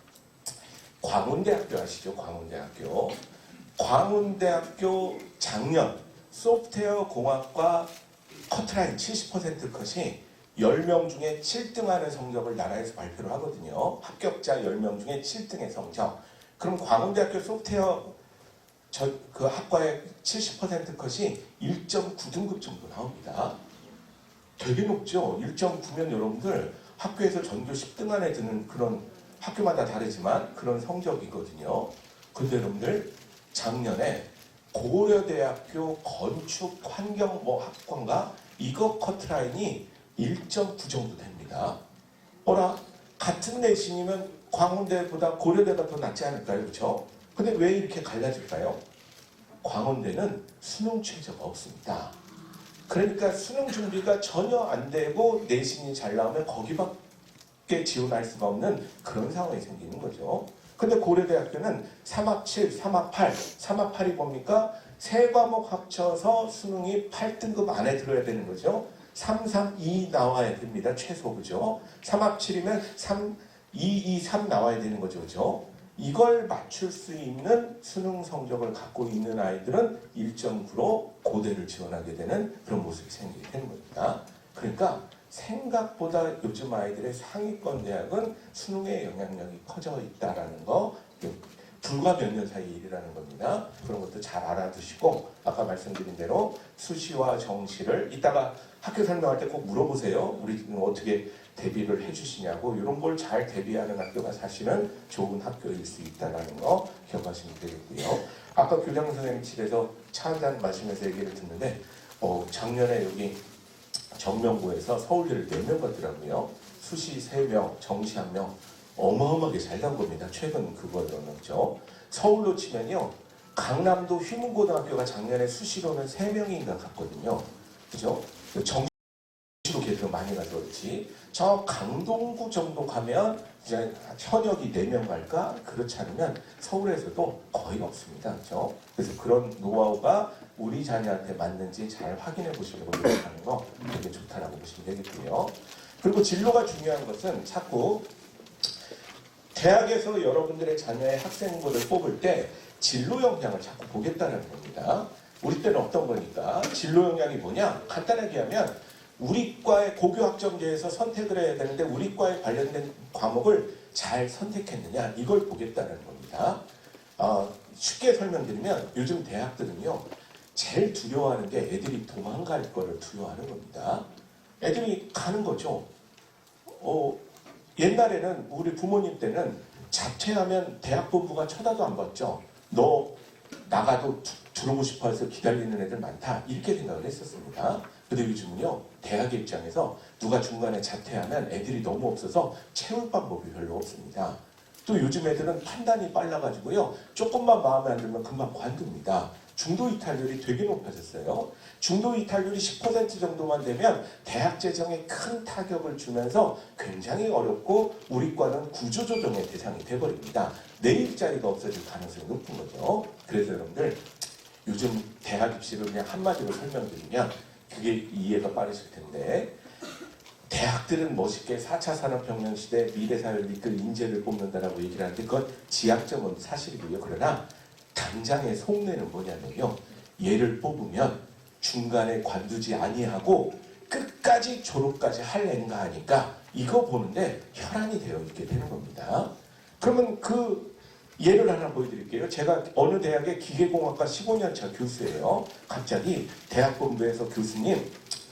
A: 광운대학교 아시죠? 광운대학교. 광운대학교 작년 소프트웨어 공학과 커트라인 70% 컷이 10명 중에 7등하는 성적을 나라에서 발표를 하거든요. 합격자 10명 중에 7등의 성적. 그럼 광운대학교 소프트웨어 그 학과의 70% 컷이 1.9등급 정도 나옵니다. 되게 높죠? 1.9면 여러분들 학교에서 전교 10등 안에 드는 그런 학교마다 다르지만 그런 성적이거든요. 근데 여러분들 작년에 고려대학교 건축 환경 학과인가 이거 커트라인이 1.9 정도 됩니다. 어라 같은 내신이면 광운대보다 고려대가 더 낫지 않을까요? 그렇죠? 근데 왜 이렇게 갈라질까요? 광운대는 수능 최저가 없습니다. 그러니까 수능 준비가 전혀 안 되고 내신이 잘 나오면 거기밖에 지원할 수가 없는 그런 상황이 생기는 거죠. 근데 고려대학교는 3합7, 3합8, 3합8이 뭡니까? 세 과목 합쳐서 수능이 8등급 안에 들어야 되는 거죠. 3, 3, 2 나와야 됩니다. 최소, 그죠? 3합7이면 3, 2, 2, 3 나와야 되는 거죠. 그죠? 이걸 맞출 수 있는 수능 성적을 갖고 있는 아이들은 1.9로 고대를 지원하게 되는 그런 모습이 생기게 되는 겁니다. 그러니까 생각보다 요즘 아이들의 상위권 대학은 수능의 영향력이 커져 있다는 거, 불과 몇 년 사이 일이라는 겁니다. 그런 것도 잘 알아두시고, 아까 말씀드린 대로 수시와 정시를 이따가 학교 설명할 때 꼭 물어보세요. 우리는 어떻게 대비를 해주시냐고. 이런 걸 잘 대비하는 학교가 사실은 좋은 학교일 수 있다는 거 기억하시면 되겠고요. 아까 교장 선생님실에서 차 한잔 마시면서 얘기를 듣는데 작년에 여기 정명고에서 서울대를 4명 갔더라고요. 수시 3명, 정시 1명. 어마어마하게 잘 나온 겁니다. 최근 그거는. 그죠? 서울로 치면요. 강남도 휘문고등학교가 작년에 수시로는 3명인가 갔거든요. 그죠? 정시로 걔들 많이 가서 그렇지. 저 강동구 정도 가면 이제 현역이 4명 갈까? 그렇지 않으면 서울에서도 거의 없습니다. 그죠? 그래서 그런 노하우가 우리 자녀한테 맞는지 잘 확인해 보시려고 노력하는 거 되게 좋다라고 보시면 되겠고요. 그리고 진로가 중요한 것은 자꾸 대학에서 여러분들의 자녀의 학생부를 뽑을 때 진로 역량을 자꾸 보겠다는 겁니다. 우리 때는 어떤 거니까 진로 역량이 뭐냐? 간단하게 하면 우리과의 고교학점제에서 선택을 해야 되는데 우리과에 관련된 과목을 잘 선택했느냐 이걸 보겠다는 겁니다. 쉽게 설명드리면 요즘 대학들은요 제일 두려워하는 게 애들이 도망갈 거를 두려워하는 겁니다. 애들이 가는 거죠. 옛날에는 우리 부모님 때는 자퇴하면 대학본부가 쳐다도 안 봤죠. 너 나가도 들어오고 싶어 해서 기다리는 애들 많다. 이렇게 생각을 했었습니다. 근데 요즘은요. 대학의 입장에서 누가 중간에 자퇴하면 애들이 너무 없어서 채울 방법이 별로 없습니다. 또 요즘 애들은 판단이 빨라가지고요. 조금만 마음에 안 들면 금방 관둡니다. 중도 이탈률이 되게 높아졌어요. 중도 이탈률이 10% 정도만 되면 대학 재정에 큰 타격을 주면서 굉장히 어렵고 우리 과는 구조조정의 대상이 돼버립니다. 내 일자리가 없어질 가능성이 높은 거죠. 그래서 여러분들 요즘 대학 입시를 그냥 한마디로 설명드리면 그게 이해가 빠르실 텐데 대학들은 멋있게 4차 산업혁명 시대 미래사회를 이끌 인재를 뽑는다라고 얘기를 하는데 그건 지향점은 사실이고요. 그러나 당장의 속내는 뭐냐면요. 얘를 뽑으면 중간에 관두지 아니하고 끝까지 졸업까지 할 애인가 하니까 이거 보는데 혈안이 되어 있게 되는 겁니다. 그러면 그 예를 하나 보여드릴게요. 제가 어느 대학의 기계공학과 15년차 교수예요. 갑자기 대학본부에서 교수님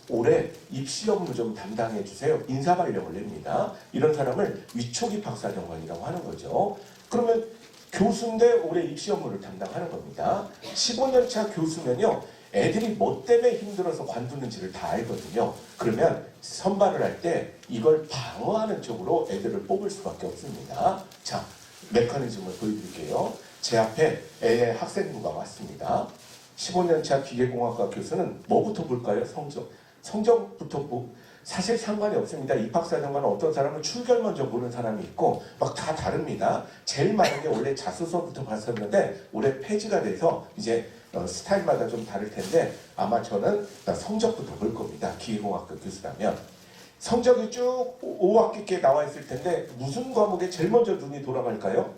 A: 올해 입시 업무 좀 담당해 주세요. 인사발령을 냅니다. 이런 사람을 위촉입 박사정관이라고 하는 거죠. 그러면 교수인데 올해 입시 업무를 담당하는 겁니다. 15년차 교수면요. 애들이 뭐 때문에 힘들어서 관두는지를 다 알거든요. 그러면 선발을 할 때 이걸 방어하는 쪽으로 애들을 뽑을 수밖에 없습니다. 자, 메커니즘을 보여드릴게요. 제 앞에 애의 학생부가 왔습니다. 15년차 기계공학과 교수는 뭐부터 볼까요? 성적부터 사실 상관이 없습니다. 입학사정관은 어떤 사람은 출결 먼저 보는 사람이 있고 막 다 다릅니다. 제일 많은 게 원래 자소서부터 봤었는데 올해 폐지가 돼서 이제 스타일마다 좀 다를 텐데 아마 저는 성적부터 볼 겁니다. 기계공학과 교수라면. 성적이 쭉 5학기께 나와 있을 텐데 무슨 과목에 제일 먼저 눈이 돌아갈까요?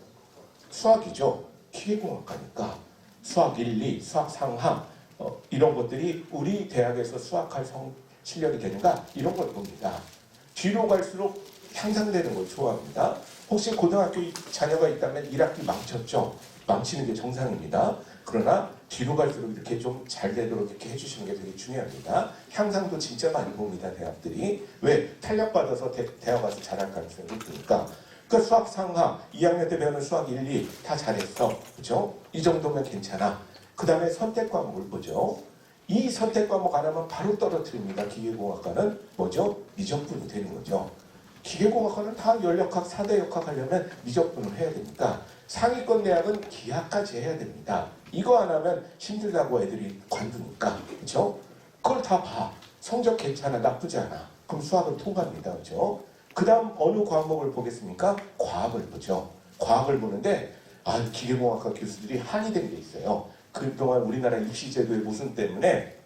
A: 수학이죠. 기계공학과니까. 수학 1, 2, 수학 상항 이런 것들이 우리 대학에서 수학할 실력이 되는가? 이런 걸 봅니다. 뒤로 갈수록 향상되는 걸 좋아합니다. 혹시 고등학교 자녀가 있다면 1학기 망쳤죠? 망치는 게 정상입니다. 그러나 뒤로 갈수록 이렇게 좀 잘 되도록 이렇게 해주시는 게 되게 중요합니다. 향상도 진짜 많이 봅니다. 대학들이. 왜? 탄력받아서 대학 와서 잘할 가능성이 높으니까. 그러니까 수학 상하 2학년 때 배우는 수학 1, 2 다 잘했어. 그죠? 이 정도면 괜찮아. 그 다음에 선택 과목을 보죠. 이 선택 과목 안 하면 바로 떨어뜨립니다. 기계공학과는 뭐죠? 미적분이 되는 거죠. 기계공학과는 다 연력학, 4대 역학 하려면 미적분을 해야 되니까 상위권 대학은 기하까지 해야 됩니다. 이거 안 하면 힘들다고 애들이 관두니까. 그렇죠? 그걸 다 봐. 성적 괜찮아, 나쁘지 않아. 그럼 수학은 통과합니다. 그렇죠? 그 다음 어느 과목을 보겠습니까? 과학을 보죠. 과학을 보는데 기계공학과 교수들이 한이 된 게 있어요. 그동안 우리나라 입시제도의 모순 때문에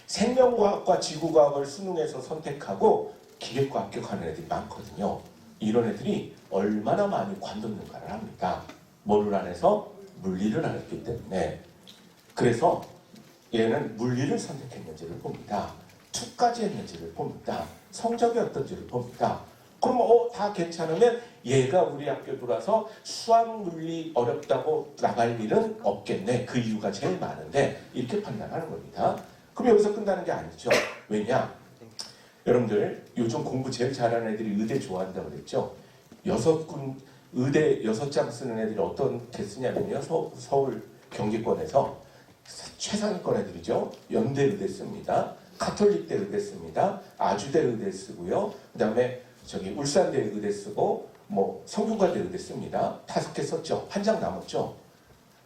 A: 생명과학과 지구과학을 수능에서 선택하고 기계과 합격하는 애들이 많거든요. 이런 애들이 얼마나 많이 관뒀는가를 합니다. 뭐를 안 해서? 물리를 안 했기 때문에. 그래서 얘는 물리를 선택했는지를 봅니다. 투까지 했는지를 봅니다. 성적이 어떤지를 봅니다. 그럼 다 괜찮으면 얘가 우리 학교 들어와서 수학, 물리 어렵다고 나갈 일은 없겠네. 그 이유가 제일 많은데 이렇게 판단하는 겁니다. 그럼 여기서 끝나는 게 아니죠. 왜냐? 여러분들 요즘 공부 제일 잘하는 애들이 의대 좋아한다고 그랬죠. 의대 6장 쓰는 애들이 어떻게 쓰냐면요. 서울 경기권에서 최상위권 애들이죠. 연대 의대 씁니다. 가톨릭대 의대 씁니다. 아주대 의대 쓰고요. 그 다음에 울산대 의대 쓰고 성균관대 의대 씁니다. 5개 썼죠. 한 장 남았죠.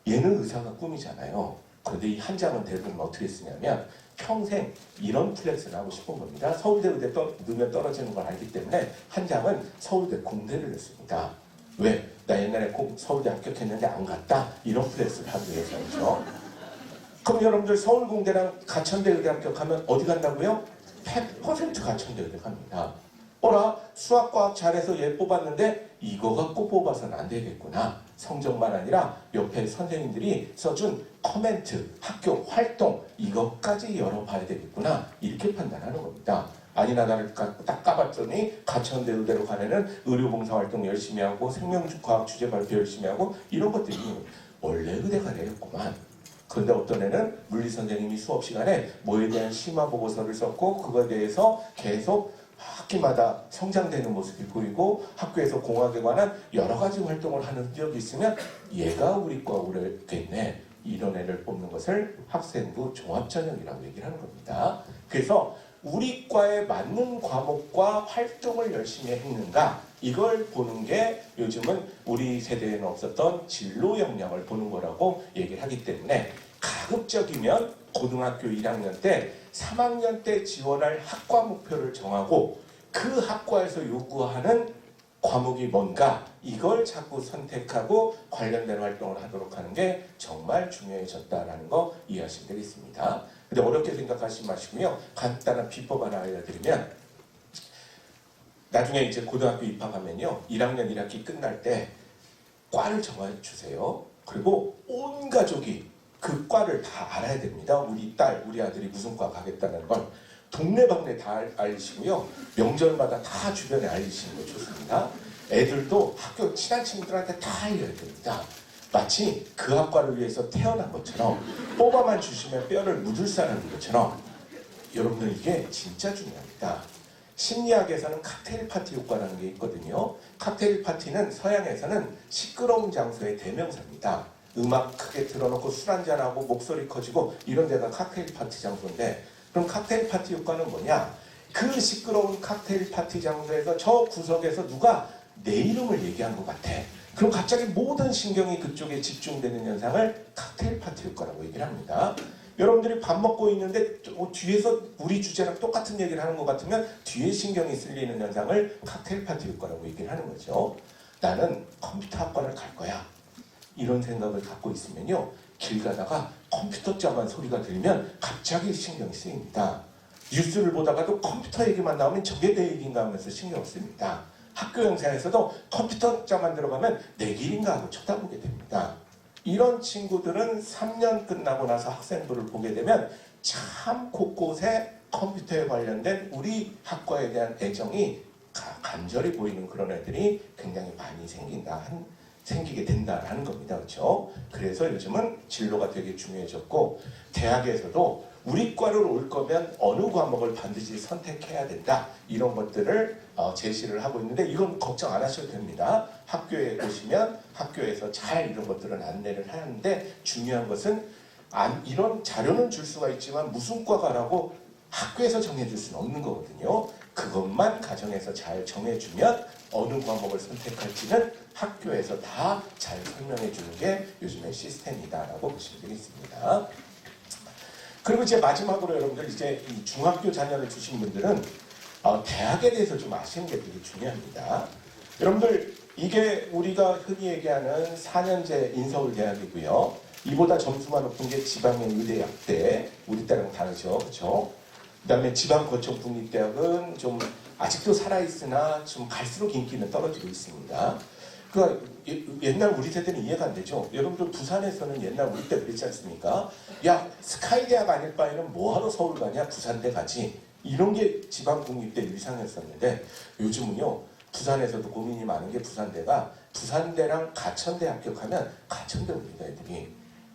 A: 얘는 의사가 꿈이잖아요. 그런데 이 한 장은 대부분 어떻게 쓰냐면 평생 이런 플렉스를 하고 싶은 겁니다. 서울대 의대 넣으면 떨어지는 걸 알기 때문에 한 장은 서울대 공대를 냈습니다. 왜? 나 옛날에 서울대 합격했는데 안 갔다? 이런 플렉스를 하기 위해서죠. 그럼 여러분들 서울공대랑 가천대 의대 합격하면 어디 간다고요? 100% 가천대 의대 갑니다. 수학과학 잘해서 얘 뽑았는데 이거 갖고 뽑아서는 안 되겠구나. 성적만 아니라 옆에 선생님들이 써준 코멘트, 학교 활동 이것까지 열어봐야 되겠구나. 이렇게 판단하는 겁니다. 아니나 딱 까봤더니 가천대 의대로 간 애는 의료봉사활동 열심히 하고 생명과학 주제 발표 열심히 하고 이런 것들이 원래 의대가 되겠구만. 그런데 어떤 애는 물리 선생님이 수업 시간에 뭐에 대한 심화 보고서를 썼고 그거에 대해서 계속 학기마다 성장되는 모습이 보이고 학교에서 공학에 관한 여러 가지 활동을 하는 흔적이 있으면 얘가 우리 과 오겠네. 이런 애를 뽑는 것을 학생부 종합전형이라고 얘기를 하는 겁니다. 그래서 우리 과에 맞는 과목과 활동을 열심히 했는가 이걸 보는 게 요즘은 우리 세대에는 없었던 진로 역량을 보는 거라고 얘기를 하기 때문에 가급적이면 고등학교 1학년 때 3학년 때 지원할 학과 목표를 정하고 그 학과에서 요구하는 과목이 뭔가 이걸 자꾸 선택하고 관련된 활동을 하도록 하는 게 정말 중요해졌다는 거 이해하시면 되겠습니다. 근데 어렵게 생각하지 마시고요. 간단한 비법 하나 알려드리면 나중에 이제 고등학교 입학하면요. 1학년 1학기 끝날 때 과를 정해주세요. 그리고 온 가족이 그 과를 다 알아야 됩니다. 우리 딸, 우리 아들이 무슨 과 가겠다는 걸 동네방네 다 알리시고요. 명절마다 다 주변에 알리시는 거 좋습니다. 애들도 학교 친한 친구들한테 다 알려야 됩니다. 마치 그 학과를 위해서 태어난 것처럼 뽑아만 주시면 뼈를 묻을 사람인 것처럼 여러분들 이게 진짜 중요합니다. 심리학에서는 칵테일 파티 효과라는 게 있거든요. 칵테일 파티는 서양에서는 시끄러운 장소의 대명사입니다. 음악 크게 틀어놓고 술 한잔하고 목소리 커지고 이런 데가 칵테일 파티 장소인데 그럼 칵테일 파티 효과는 뭐냐? 그 시끄러운 칵테일 파티 장소에서 저 구석에서 누가 내 이름을 얘기한 것 같아. 그럼 갑자기 모든 신경이 그쪽에 집중되는 현상을 칵테일 파티 효과라고 얘기를 합니다. 여러분들이 밥 먹고 있는데 뒤에서 우리 주제랑 똑같은 얘기를 하는 것 같으면 뒤에 신경이 쓸리는 현상을 칵테일 파티 효과라고 얘기를 하는 거죠. 나는 컴퓨터 학과를 갈 거야. 이런 생각을 갖고 있으면요. 길 가다가 컴퓨터자만 소리가 들리면 갑자기 신경이 쓰입니다. 뉴스를 보다가도 컴퓨터 얘기만 나오면 저게 내 얘기인가 하면서 신경을 씁니다. 학교 영상에서도 컴퓨터자만 들어가면 내 길인가 하고 쳐다보게 됩니다. 이런 친구들은 3년 끝나고 나서 학생부를 보게 되면 참 곳곳에 컴퓨터에 관련된 우리 학과에 대한 애정이 간절히 보이는 그런 애들이 굉장히 많이 생기게 된다라는 겁니다. 그렇죠? 그래서 요즘은 진로가 되게 중요해졌고 대학에서도 우리 과를 올 거면 어느 과목을 반드시 선택해야 된다. 이런 것들을 제시를 하고 있는데 이건 걱정 안 하셔도 됩니다. 학교에 오시면 학교에서 잘 이런 것들은 안내를 하는데 중요한 것은 이런 자료는 줄 수가 있지만 무슨 과 가라고 학교에서 정해줄 수는 없는 거거든요. 그것만 가정에서 잘 정해주면 어느 과목을 선택할지는 학교에서 다 잘 설명해 주는 게 요즘의 시스템이다라고 보시면 되겠습니다. 그리고 이제 마지막으로 여러분들 이제 이 중학교 자녀를 주신 분들은 대학에 대해서 좀 아시는 게 되게 중요합니다. 여러분들 이게 우리가 흔히 얘기하는 4년제 인서울대학이고요. 이보다 점수가 높은 게 지방의 의대학대, 우리 때랑 다르죠, 그렇죠? 그다음에 지방거청국립대학은 좀 아직도 살아있으나 좀 갈수록 인기는 떨어지고 있습니다. 그러니까 옛날 우리 세대는 이해가 안 되죠. 여러분들 부산에서는 옛날 우리 때 그랬지 않습니까? 야, 스카이대학 아닐 바에는 뭐하러 서울 가냐? 부산대 가지. 이런 게 지방국립대 위상이었었는데 요즘은요. 부산에서도 고민이 많은 게 부산대가 부산대랑 가천대 합격하면 가천대 옵니다, 애들이.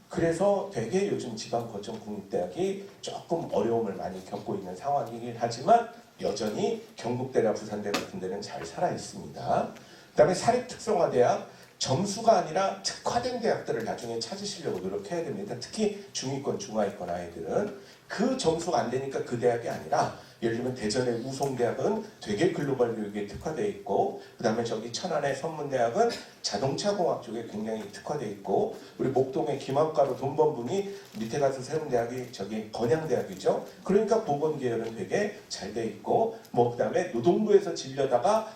A: 그래서 되게 요즘 지방거청국립대학이 조금 어려움을 많이 겪고 있는 상황이긴 하지만 여전히 경북대나 부산대 같은 데는 잘 살아 있습니다. 그 다음에 사립특성화대학, 점수가 아니라 특화된 대학들을 나중에 찾으시려고 노력해야 됩니다. 특히 중위권, 중하위권 아이들은 그 점수가 안 되니까 그 대학이 아니라 예를 들면 대전의 우송대학은 되게 글로벌 교육에 특화되어 있고 그 다음에 저기 천안의 선문대학은 자동차공학 쪽에 굉장히 특화되어 있고 우리 목동의 김학과로 돈 번 분이 밑에 가서 세운 대학이 저기 건양대학이죠. 그러니까 보건계열은 되게 잘 돼 있고 뭐 그 다음에 노동부에서 진려다가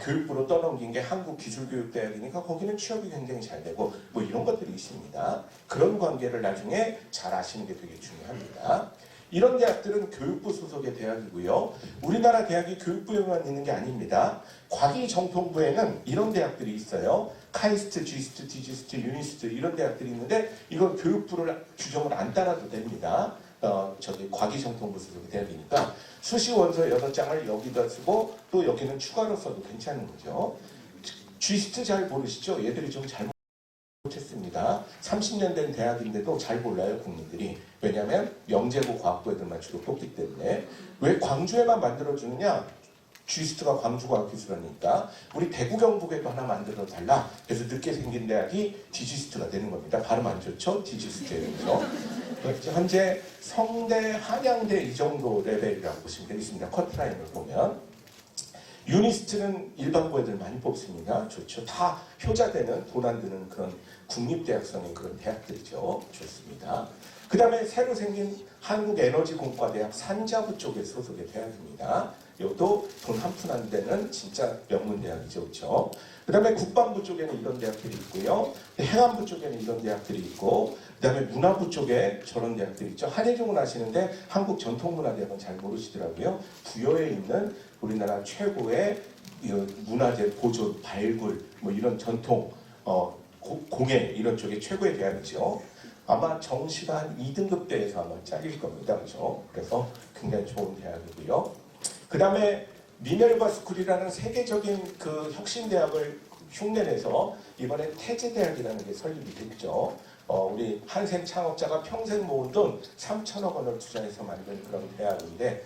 A: 교육부로 떠넘긴 게 한국기술교육대학이니까 거기는 취업이 굉장히 잘 되고 뭐 이런 것들이 있습니다. 그런 관계를 나중에 잘 아시는 게 되게 중요합니다. 이런 대학들은 교육부 소속의 대학이고요. 우리나라 대학이 교육부에만 있는 게 아닙니다. 과기정통부에는 이런 대학들이 있어요. 카이스트, G스트, D스트, 유니스트 이런 대학들이 있는데 이건 교육부를 규정을 안 따라도 됩니다. 저기 과기정통부 소속의 대학이니까 수시 원서 6장을 여기다 쓰고 또 여기는 추가로 써도 괜찮은 거죠. G스트 잘 모르시죠? 얘들이 좀 잘못했습니다. 30년 된 대학인데도 잘 몰라요, 국민들이. 왜냐하면 영재고 과학부 애들만 주로 뽑기 때문에. 왜 광주에만 만들어주느냐? G스트가 광주과학기술하니까 우리 대구 경북에도 하나 만들어 달라. 그래서 늦게 생긴 대학이 D지스트가 되는 겁니다. 발음 안 좋죠? D지스트에서. 현재 성대, 한양대 이 정도 레벨이라고 보시면 되겠습니다. 커트라인을 보면. 유니스트는 일반고 애들 많이 뽑습니다. 좋죠. 다 효자되는 돈 안 드는 그런 국립대학성의 그런 대학들이죠. 좋습니다. 그 다음에 새로 생긴 한국에너지공과대학 산자부 쪽에 소속의 대학입니다. 이것도 돈 한 푼 안 되는 진짜 명문대학이죠. 그렇죠? 그 다음에 국방부 쪽에는 이런 대학들이 있고요. 행안부 쪽에는 이런 대학들이 있고 그 다음에 문화부 쪽에 저런 대학들이 있죠. 한예종은 아시는데 한국전통문화대학은 잘 모르시더라고요. 부여에 있는 우리나라 최고의 문화재 보존, 발굴, 뭐 이런 전통, 공예 이런 쪽의 최고의 대학이죠. 아마 정시가 한 2등급대에서 아마 잘릴 겁니다. 그렇죠? 그래서 굉장히 좋은 대학이고요. 그 다음에 미네르바 스쿨이라는 세계적인 그 혁신대학을 흉내내서 이번에 태제대학이라는 게 설립이 됐죠. 우리 한샘 창업자가 평생 모은 돈 3천억 원을 투자해서 만든 그런 대학인데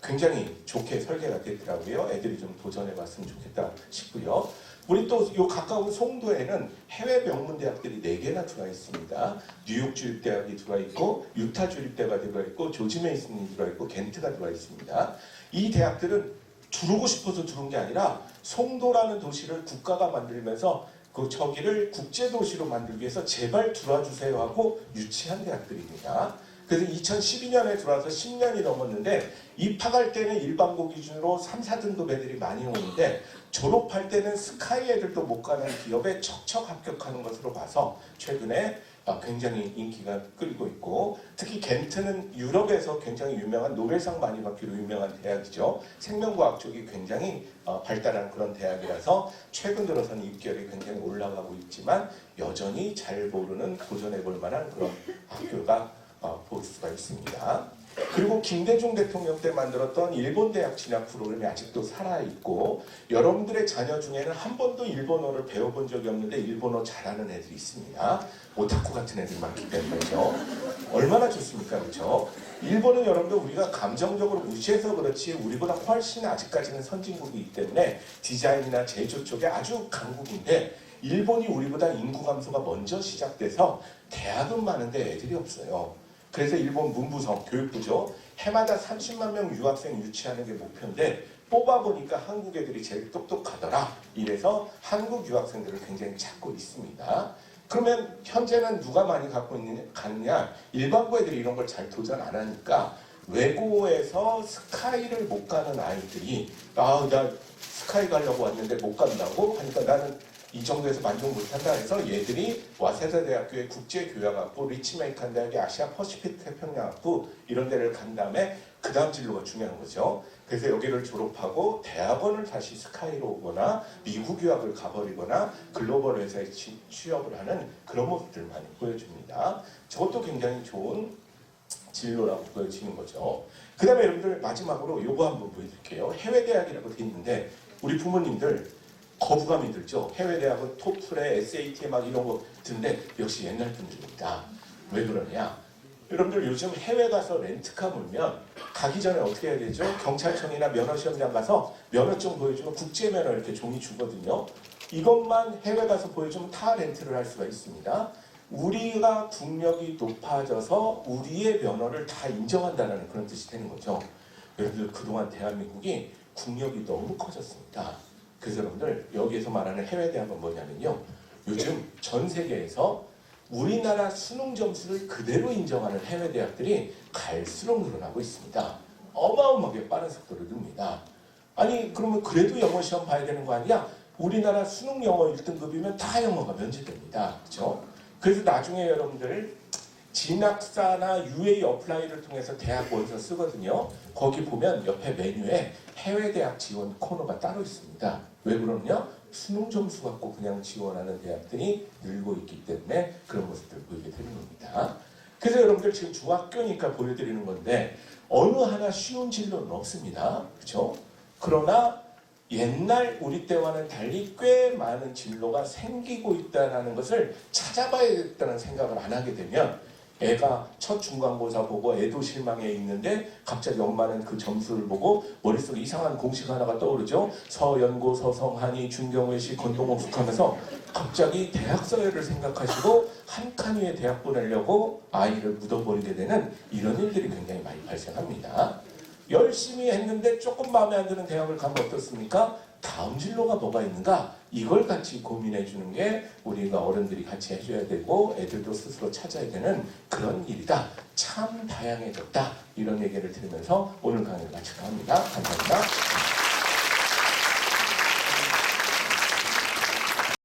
A: 굉장히 좋게 설계가 됐더라고요. 애들이 좀 도전해봤으면 좋겠다 싶고요. 우리 또 요 가까운 송도에는 해외 명문대학들이 4개나 들어와 있습니다. 뉴욕 주립대학이 들어와 있고 유타 주립대가 들어와 있고 조지 메이슨이 들어와 있고 겐트가 들어와 있습니다. 이 대학들은 들어오고 싶어서 들어온 게 아니라 송도라는 도시를 국가가 만들면서 저기를 국제도시로 만들기 위해서 제발 들어와 주세요 하고 유치한 대학들입니다. 그래서 2012년에 들어와서 10년이 넘었는데 입학할 때는 일반고 기준으로 3, 4등급 애들이 많이 오는데 졸업할 때는 스카이 애들도 못 가는 기업에 척척 합격하는 것으로 봐서 최근에 굉장히 인기가 끌고 있고 특히 겐트는 유럽에서 굉장히 유명한 노벨상 많이 받기로 유명한 대학이죠. 생명과학 쪽이 굉장히 발달한 그런 대학이라서 최근 들어서는 입결이 굉장히 올라가고 있지만 여전히 잘 모르는 도전해볼 만한 그런 학교가 볼 수가 있습니다. 그리고 김대중 대통령 때 만들었던 일본 대학 진학 프로그램이 아직도 살아있고 여러분들의 자녀 중에는 한 번도 일본어를 배워본 적이 없는데 일본어 잘하는 애들이 있습니다. 오타쿠 같은 애들 많기 때문에요. 얼마나 좋습니까? 그렇죠? 일본은 여러분들 우리가 감정적으로 무시해서 그렇지 우리보다 훨씬 아직까지는 선진국이기 때문에 디자인이나 제조 쪽에 아주 강국인데 일본이 우리보다 인구 감소가 먼저 시작돼서 대학은 많은데 애들이 없어요. 그래서 일본 문부성, 교육부죠. 해마다 30만 명 유학생 유치하는 게 목표인데 뽑아보니까 한국 애들이 제일 똑똑하더라. 이래서 한국 유학생들을 굉장히 찾고 있습니다. 그러면 현재는 누가 많이 갖고 있느냐? 일반고 애들이 이런 걸 잘 도전 안 하니까 외고에서 스카이를 못 가는 아이들이 나 스카이 가려고 왔는데 못 간다고 하니까 나는 이 정도에서 만족 못한다 해서 얘들이 와세다 대학교의 국제교양학부, 리치메이칸 대학의 아시아 퍼시픽 태평양학부 이런 데를 간 다음에 그 다음 진로가 중요한 거죠. 그래서 여기를 졸업하고 대학원을 다시 스카이로 오거나 미국 유학을 가버리거나 글로벌 회사에 취업을 하는 그런 모습들을 많이 보여줍니다. 저것도 굉장히 좋은 진로라고 보여지는 거죠. 그 다음에 여러분들 마지막으로 요거 한번 보여드릴게요. 해외대학이라고 돼 있는데 우리 부모님들 거부감이 들죠. 해외대학은 토플에 SAT에 막 이런 거 듣는데 역시 옛날 분들입니다. 왜 그러냐? 여러분들 요즘 해외 가서 렌트카 몰면 가기 전에 어떻게 해야 되죠? 경찰청이나 면허시험장 가서 면허증 보여주면 국제면허 이렇게 종이 주거든요. 이것만 해외 가서 보여주면 다 렌트를 할 수가 있습니다. 우리가 국력이 높아져서 우리의 면허를 다 인정한다는 그런 뜻이 되는 거죠. 여러분들 그동안 대한민국이 국력이 너무 커졌습니다. 그래서 여러분들 여기에서 말하는 해외대학은 뭐냐면요. 요즘 전 세계에서 우리나라 수능 점수를 그대로 인정하는 해외대학들이 갈수록 늘어나고 있습니다. 어마어마하게 빠른 속도로 늡니다. 아니 그러면 그래도 영어 시험 봐야 되는 거 아니야? 우리나라 수능 영어 1등급이면 다 영어가 면제됩니다. 그렇죠? 그래서 나중에 여러분들 진학사나 UA 어플라이를 통해서 대학 원서 쓰거든요. 거기 보면 옆에 메뉴에 해외대학 지원 코너가 따로 있습니다. 왜 그러냐? 수능 점수 갖고 그냥 지원하는 대학들이 늘고 있기 때문에 그런 모습들을 보이게 되는 겁니다. 그래서 여러분들 지금 중학교니까 보여드리는 건데 어느 하나 쉬운 진로는 없습니다. 그렇죠? 그러나 옛날 우리 때와는 달리 꽤 많은 진로가 생기고 있다는 것을 찾아봐야겠다는 생각을 안 하게 되면 애가 첫 중간고사 보고 애도 실망해 있는데 갑자기 엄마는 그 점수를 보고 머릿속에 이상한 공식 하나가 떠오르죠. 서연고, 서성한이, 준경외시, 건동옥숙 하면서 갑자기 대학 서열을 생각하시고 한 칸 위에 대학 보내려고 아이를 묻어버리게 되는 이런 일들이 굉장히 많이 발생합니다. 열심히 했는데 조금 마음에 안 드는 대학을 가면 어떻습니까? 다음 진로가 뭐가 있는가? 이걸 같이 고민해 주는 게 우리가 어른들이 같이 해줘야 되고 애들도 스스로 찾아야 되는 그런 일이다. 참 다양해졌다. 이런 얘기를 들으면서 오늘 강의를 마치려 합니다. 감사합니다.